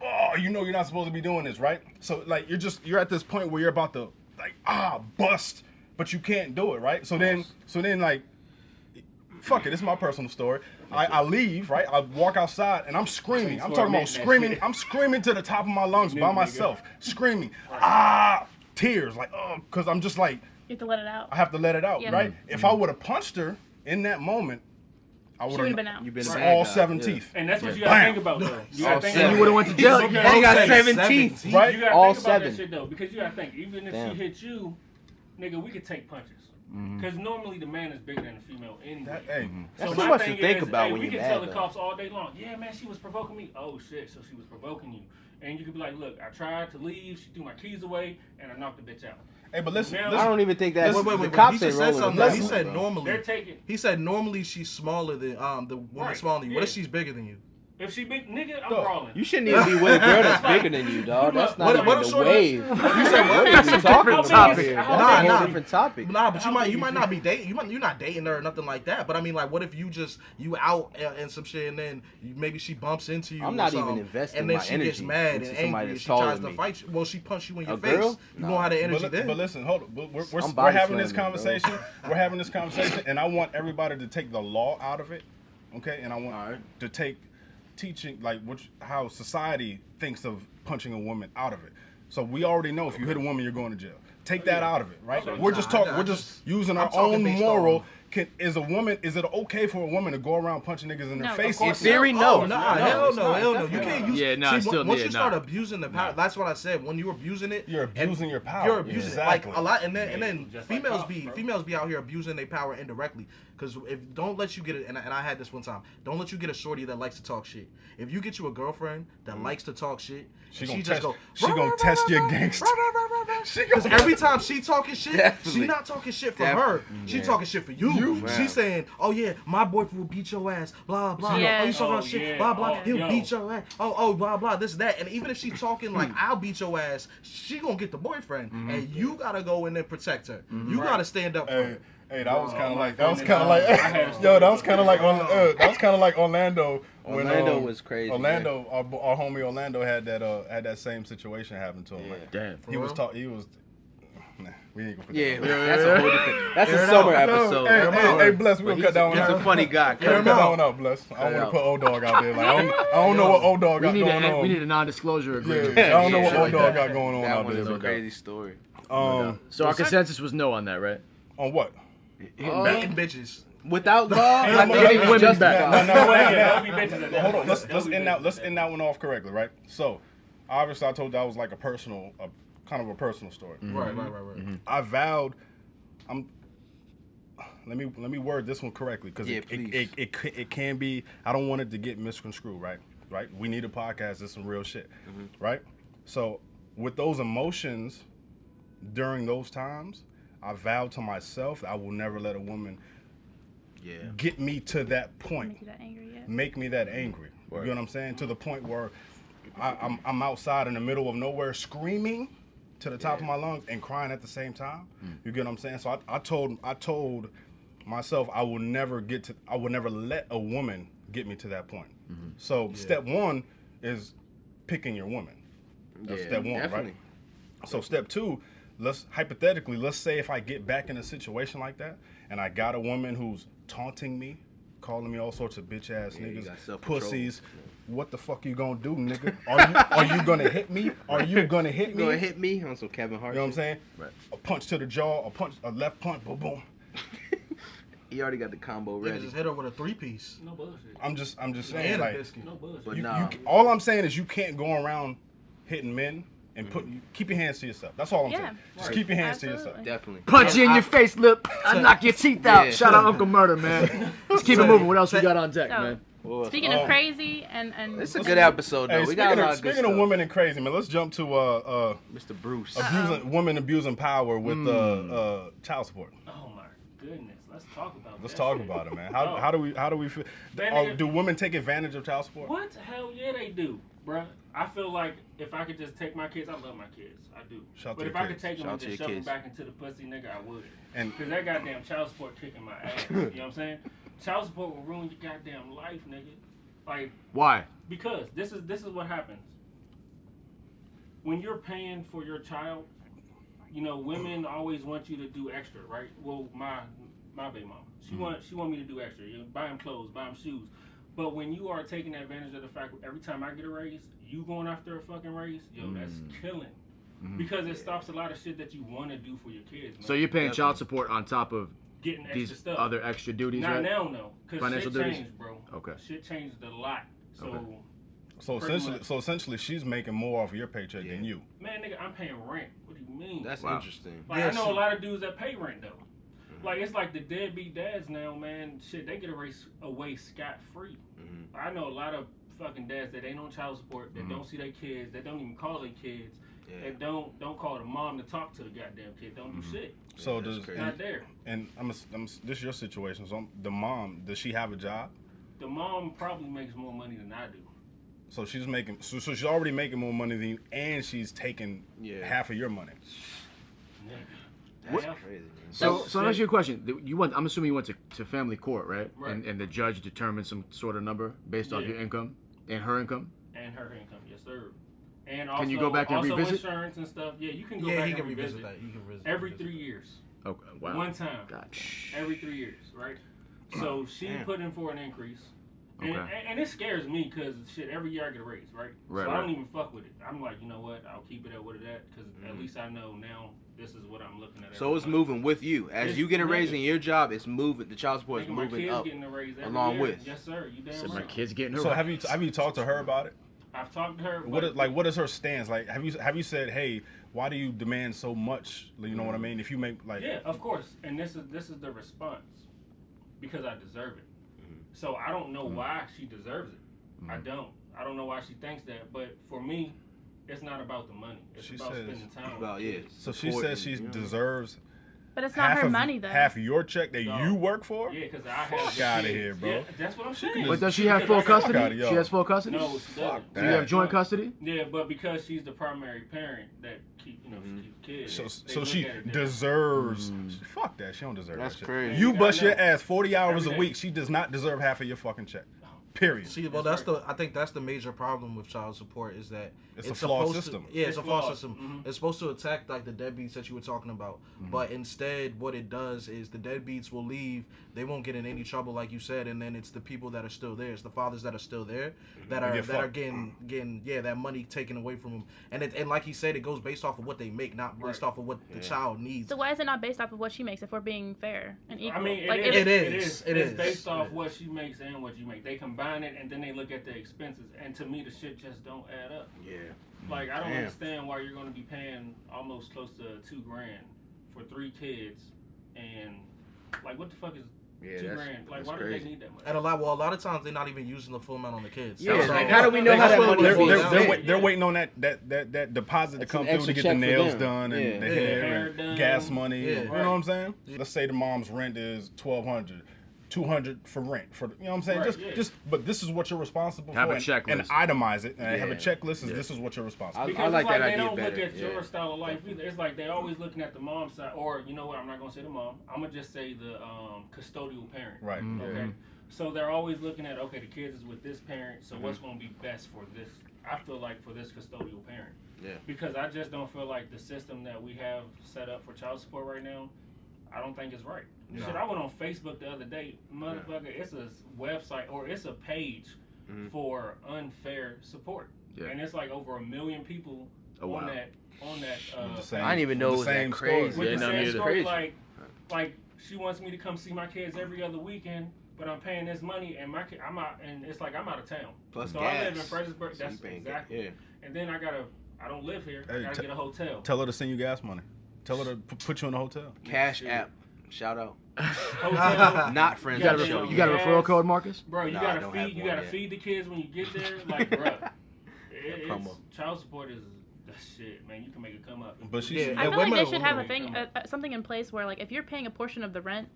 oh, you know you're not supposed to be doing this, right? So like you're at this point where you're about to like bust, but you can't do it, right? So then like, fuck it, it's my personal story. I leave, right? I walk outside and I'm screaming. I'm talking about screaming. I'm screaming to the top of my lungs by myself, screaming, tears, like, because I'm just like, you have to let it out. I have to let it out, right? If I would have punched her in that moment, I would have been out. You've been all 7 teeth. And that's what you gotta think about, though. You would have went to jail. You got 7 teeth, right? You gotta all think about 7. that shit, though, because you gotta think, even if she hit you, nigga, we could take punches. Because normally the man is bigger than the female anyway. That's too much to think about when we you're can mad. tell the cops all day long, yeah, man, she was provoking me. Oh shit, so she was provoking you. And you could be like, look, I tried to leave, she threw my keys away, and I knocked the bitch out. Hey, but listen, I don't even think that. Wait. The cops He ain't said rolling something. with He that. said normally. They're taking. He said normally she's smaller than the woman smaller than you. What if Yeah. she's bigger than you? If she big, nigga, I'm brawling. You shouldn't even be with a girl that's bigger than you, dog. That's not What even if the wave. You said what? What are you talking about topic. here? Nah, That's a nah. whole different topic. Nah, but you might not be dating. You're not dating her or nothing like that. But I mean, like, what if you out and some shit, and then maybe she bumps into you? I'm or not something, even investing and then my she energy gets mad into and somebody angry, and that's she taller tries than to me. fight you. Well, she punched you in your A face. girl? You know how the energy then. But listen, hold on. We're body having this slamming, bro. conversation. We're having this conversation, and I want everybody to take the law out of it, okay? And I want to take teaching, like, how society thinks of punching a woman out of it. So we already know if you hit a woman, you're going to jail. Take that out of it, right? We're just talking. We're just using our own moral. Is it okay for a woman to go around punching niggas in their face? In theory, no. Hell no. You can't use. Yeah, no, see, once you start abusing the power, that's what I said. When you're abusing it, You're abusing your power. You're abusing Exactly. like a lot, and then females be out here abusing their power indirectly. Because don't let you get it, and I had this one time. Don't let you get a shorty that likes to talk shit. If you get you a girlfriend that likes to talk shit, she gonna test your gangster. Because every time she talking shit, Definitely. she not talking shit for her. She talking shit for you. She's saying, "Oh yeah, my boyfriend will beat your ass." Blah blah. Yeah. Oh, you talking about shit? Yeah. Blah blah. Oh, He'll yo. beat your ass. Oh blah blah. This that. And even if she's talking like I'll beat your ass, she gonna get the boyfriend, and you gotta go in and protect her. You gotta stand up for her. Hey, that was kind of like Orlando. Orlando was crazy. Orlando, our homie Orlando had that same situation happen to him. Yeah. Like, Damn. he was. Nah, we ain't gonna put Yeah, that that's a whole different. That's a summer episode. Hey, Bless, we gonna cut that one out. He's a funny guy. Cut that one out, Bless. I don't want to put old dog out there. Like, I don't know what old dog got going on. We need a non-disclosure agreement. Yeah, I don't know what old dog got going on That out one there. is a But, crazy story. So our consensus was no on that, right? on what? Hitting bitches. Without law, I I think think women women back. back. Hold on, let's end that one off correctly, right? So, obviously, I told you that was like a kind of a personal story. Right. I vowed. Let me word this one correctly, because it can be. I don't want it to get misconstrued, right? Right. We need a podcast. It's some real shit, right? So, with those emotions during those times, I vowed to myself I will never let a woman get me to that point. Make you that angry, yeah. Make me that angry. You know what I'm saying? To the point where I'm outside in the middle of nowhere screaming to the top of my lungs and crying at the same time. You get what I'm saying? So I told myself I will never let a woman get me to that point. So step one is picking your woman. That's step one, definitely. Right? So step two, let's say if I get back in a situation like that and I got a woman who's taunting me, calling me all sorts of bitch ass niggas, pussies. What the fuck you gonna do, nigga? Are you gonna hit me? Are you gonna hit me? You gonna hit me on some Kevin Hart? You know what I'm saying? Right. A punch to the jaw, a left punch, boom, boom. He already got the combo ready. Just hit her with a 3-piece. No bullshit. I'm just saying, like, no bullshit. But all I'm saying is you can't go around hitting men and keep your hands to yourself. That's all I'm saying. Just keep your hands to yourself. Definitely. Punch you in your face, lip. I knock your teeth out. Shout out Uncle Murder, man. Let's keep it moving. What else we got on deck, man? Speaking of crazy and it's a good episode though. Hey, we got a lot of good speaking of women and crazy, man, let's jump to Mr. Bruce. Women abusing power with child support. Oh my goodness, let's talk about Let's talk about it, man. How do we feel? Do women take advantage of child support? What? Hell yeah, they do, bruh. I feel like if I could just take my kids, I love my kids, I do. But if I could take them and just shove them back into the pussy, nigga, I would. Because that goddamn child support kicking my ass. You know what I'm saying? Child support will ruin your goddamn life, nigga. Like, why? Because this is what happens. When you're paying for your child, you know, women always want you to do extra, right? Well, my baby mama, she want me to do extra. You know, buy them clothes, buy them shoes. But when you are taking advantage of the fact that every time I get a raise, you going after a fucking raise, yo, that's killing. Because it stops a lot of shit that you want to do for your kids, man. So you're paying child support on top of getting extra these stuff. Other extra duties, Not right? now, no. Because shit changed, bro. Okay. Shit changed a lot. So essentially, she's making more off your paycheck than you. Man, nigga, I'm paying rent. What do you mean? That's interesting. Like, I know a lot of dudes that pay rent, though. Like, it's like the deadbeat dads now, man. Shit, they get away scot-free. I know a lot of fucking dads that ain't on child support, that don't see their kids, that don't even call their kids, that don't call the mom to talk to the goddamn kid, don't do shit. So not there. And this is your situation. So the mom, does she have a job? The mom probably makes more money than I do. So she's making. So she's already making more money than you, and she's taking half of your money. That's crazy. So let me ask you a question. I'm assuming you went to family court, right? And the judge determined some sort of number based off your income and her income. And her income, yes sir. And also, can you go back and revisit insurance and stuff? Yeah, you can go back and revisit that. You can revisit every 3 years. Okay, wow. One time. God. Every 3 years, right? So she put in for an increase. And it scares me because shit, every year I get a raise, right? So I don't even fuck with it. I'm like, you know what? I'll keep it at what it at because at least I know now this is what I'm looking at. So it's moving with you. As you get a raise in your job, it's moving. The child support is moving up along with. Yes, sir. You damn right. My kid's getting a raise. So have you talked to her about it? I've talked to her. What is her stance? Like, have you said, hey, why do you demand so much? You know what I mean? If you make like of course. And this is the response because I deserve it. So I don't know why she deserves it. I don't know why she thinks that. But for me, it's not about the money. It's about spending time. So she says she deserves. But it's not her money, though. Half of your check that you work for? Yeah, because I have. Fuck out of here, bro. Yeah, that's what I'm saying. But does she have full custody? She has full custody? No, she doesn't. So you have joint custody? Yeah, but because she's the primary parent that keeps kids. So she deserves. Fuck that. She don't deserve that shit. That's crazy. You bust your ass 40 hours a week. She does not deserve half of your fucking check. Period. See, well, I think that's the major problem with child support is that it's a flawed system. It's a flawed system. It's supposed to attack like the deadbeats that you were talking about, but instead, what it does is the deadbeats will leave. They won't get in any trouble, like you said, and then it's the people that are still there. It's the fathers that are still there that are getting that money taken away from them. And like he said, it goes based off of what they make, not based off of what the child needs. So why is it not based off of what she makes? If we're being fair and equal, I mean, like, it is. It's based off what she makes and what you make. They combine it and then they look at the expenses, and to me the shit just don't add up. Like, I don't understand why you're going to be paying almost close to $2,000 for 3 kids, and like, what the fuck is $2,000? Like, why do they need that much? And a lot of times they're not even using the full amount on the kids. Like, how do we know how that money? They're waiting on that deposit to come through to get the nails done and the hair and gas money. You know what I'm saying? Let's say the mom's rent is $1,200. $200 for rent. For you know what I'm saying? Right, But this is what you're responsible have for. A checklist. And itemize it. And have a checklist. This is what you're responsible for. Because I like it's like that they idea don't better. look at your style of life either. It's like they're always looking at the mom side, or you know what? I'm not gonna say the mom. I'm gonna just say the custodial parent. Right. Okay. So they're always looking at, okay, the kids is with this parent, so what's gonna be best for this? I feel like for this custodial parent. Yeah. Because I just don't feel like the system that we have set up for child support right now, I don't think it's right. No. Shit, I went on Facebook the other day, motherfucker. It's a website or it's a page for unfair support, and it's like over 1 million people on that. I didn't even know it was that crazy. With the same story, like she wants me to come see my kids every other weekend, but I'm paying this money, and I'm out, and it's like I'm out of town. Plus so gas. I live in Fredericksburg. So That's exactly. Yeah. And then I don't live here. I gotta get a hotel. Tell her to send you gas money. Tell her to put you in a hotel. Cash app. Shout out. Hotel. Not friends. You got a referral code, Marcus? Bro, you gotta feed the kids when you get there. Like, bro, child support is the shit, man. You can make it come up. But I feel like they should have a thing, something in place where, like, if you're paying a portion of the rent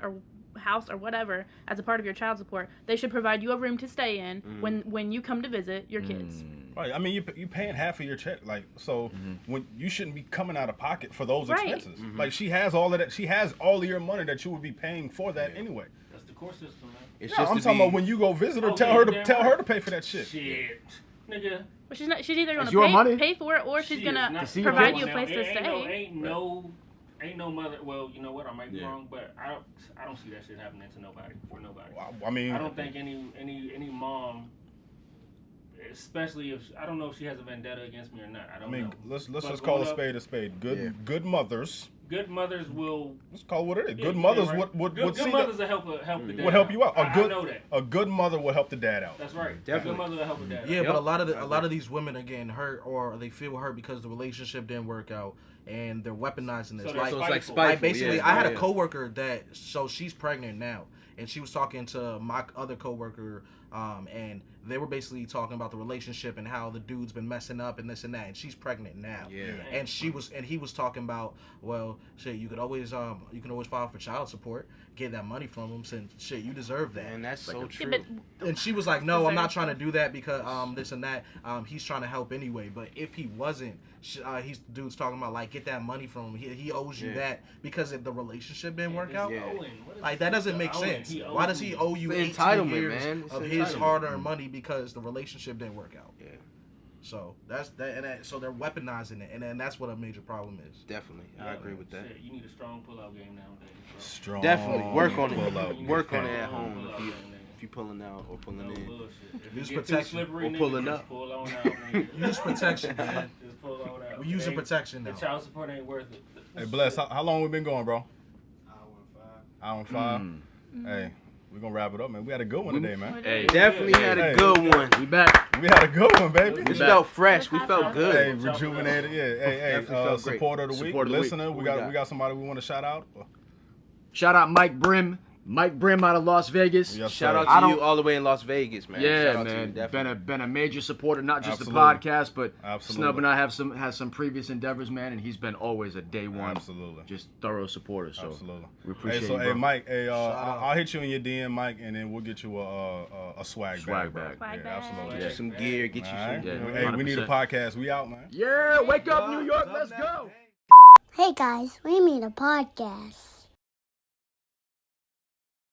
or house or whatever as a part of your child support, they should provide you a room to stay in when you come to visit your kids. Right. I mean, you paying half of your check, like, so when you shouldn't be coming out of pocket for those expenses. Like, she has all of that. She has all of your money that you would be paying for that anyway. That's the court system, man. It's I'm talking about when you go visit her, tell her to pay for that shit. Shit, nigga. Well, she's either gonna pay for it or she's gonna provide you a place to stay. Ain't no mother. Well, you know what? I might be wrong, but I don't see that shit happening to nobody for nobody. I mean, I don't think any mom, especially if I don't know if she has a vendetta against me or not. I don't know. Let's just call a spade a spade. Good mothers. Good mothers will. Let's call it what it is. Good mothers would good mothers will help the dad. Would help you out. I know that. A good mother will help the dad out. That's right. Definitely. A good mother will help the dad. Yeah, out. but a lot of these women are getting hurt or they feel hurt because the relationship didn't work out. And they're weaponizing this. So Like, it's like spiteful. like basically, I had a yeah. coworker that she's pregnant now, and she was talking to my other coworker, and they were basically talking about the relationship and how the dude's been messing up and this and that, and she's pregnant now. Yeah. And he was talking about, well, shit, you could always file for child support, get that money from him, since shit, you deserve that. And that's so true. And she was like, no, I'm not trying to do that because this and that. He's trying to help anyway. But if he wasn't, dude's talking about like get that money from him. He owes you that because if the relationship didn't work out. Yeah. Like that doesn't make sense. Why does he owe you 18 years of his hard-earned money because the relationship didn't work out? Yeah. So so they're weaponizing it, and then that's what a major problem is. Definitely, I agree with that. Shit, you need a strong pull-out game nowadays. Bro. Strong. Definitely work on pull-out. it. Work on it at home if you pulling out or pulling in. Use protection or pulling up. Pull on out, nigga. Use protection, man. Just pull on out. We're using protection now. The child support ain't worth it. Hey, Bless, how long we been going, bro? Hour and 5. Mm. Hey, we're gonna wrap it up, man. We had a good one today, man. Hey, Definitely had a good one. we back. We had a good one, baby. We felt fresh. We felt Hey, good. rejuvenated. Yeah. Hey, felt great. supporter of the week, Supporter of the week. listener. We got somebody we want to shout out. Shout out Mike Brim. Mike Brim out of Las Vegas. Yes, Shout sir. out to you all the way in Las Vegas, man. Yeah, Shout out to you, man. definitely. Been a major supporter, not just Absolutely. the podcast, but Absolutely. Snubb and I has some previous endeavors, man, and he's been always a day one, Absolutely. just thorough supporter. So Absolutely. we appreciate Hey, you, bro. Mike, I'll hit you in your DM, Mike, and then we'll get you a swag bag. bag. Swag Yeah, bag. absolutely. Get you some gear. Get you All right. some. Yeah, Hey, we need a 100%. podcast. We out, man. Yeah, wake up, New York, let's go. Hey guys, we made a podcast.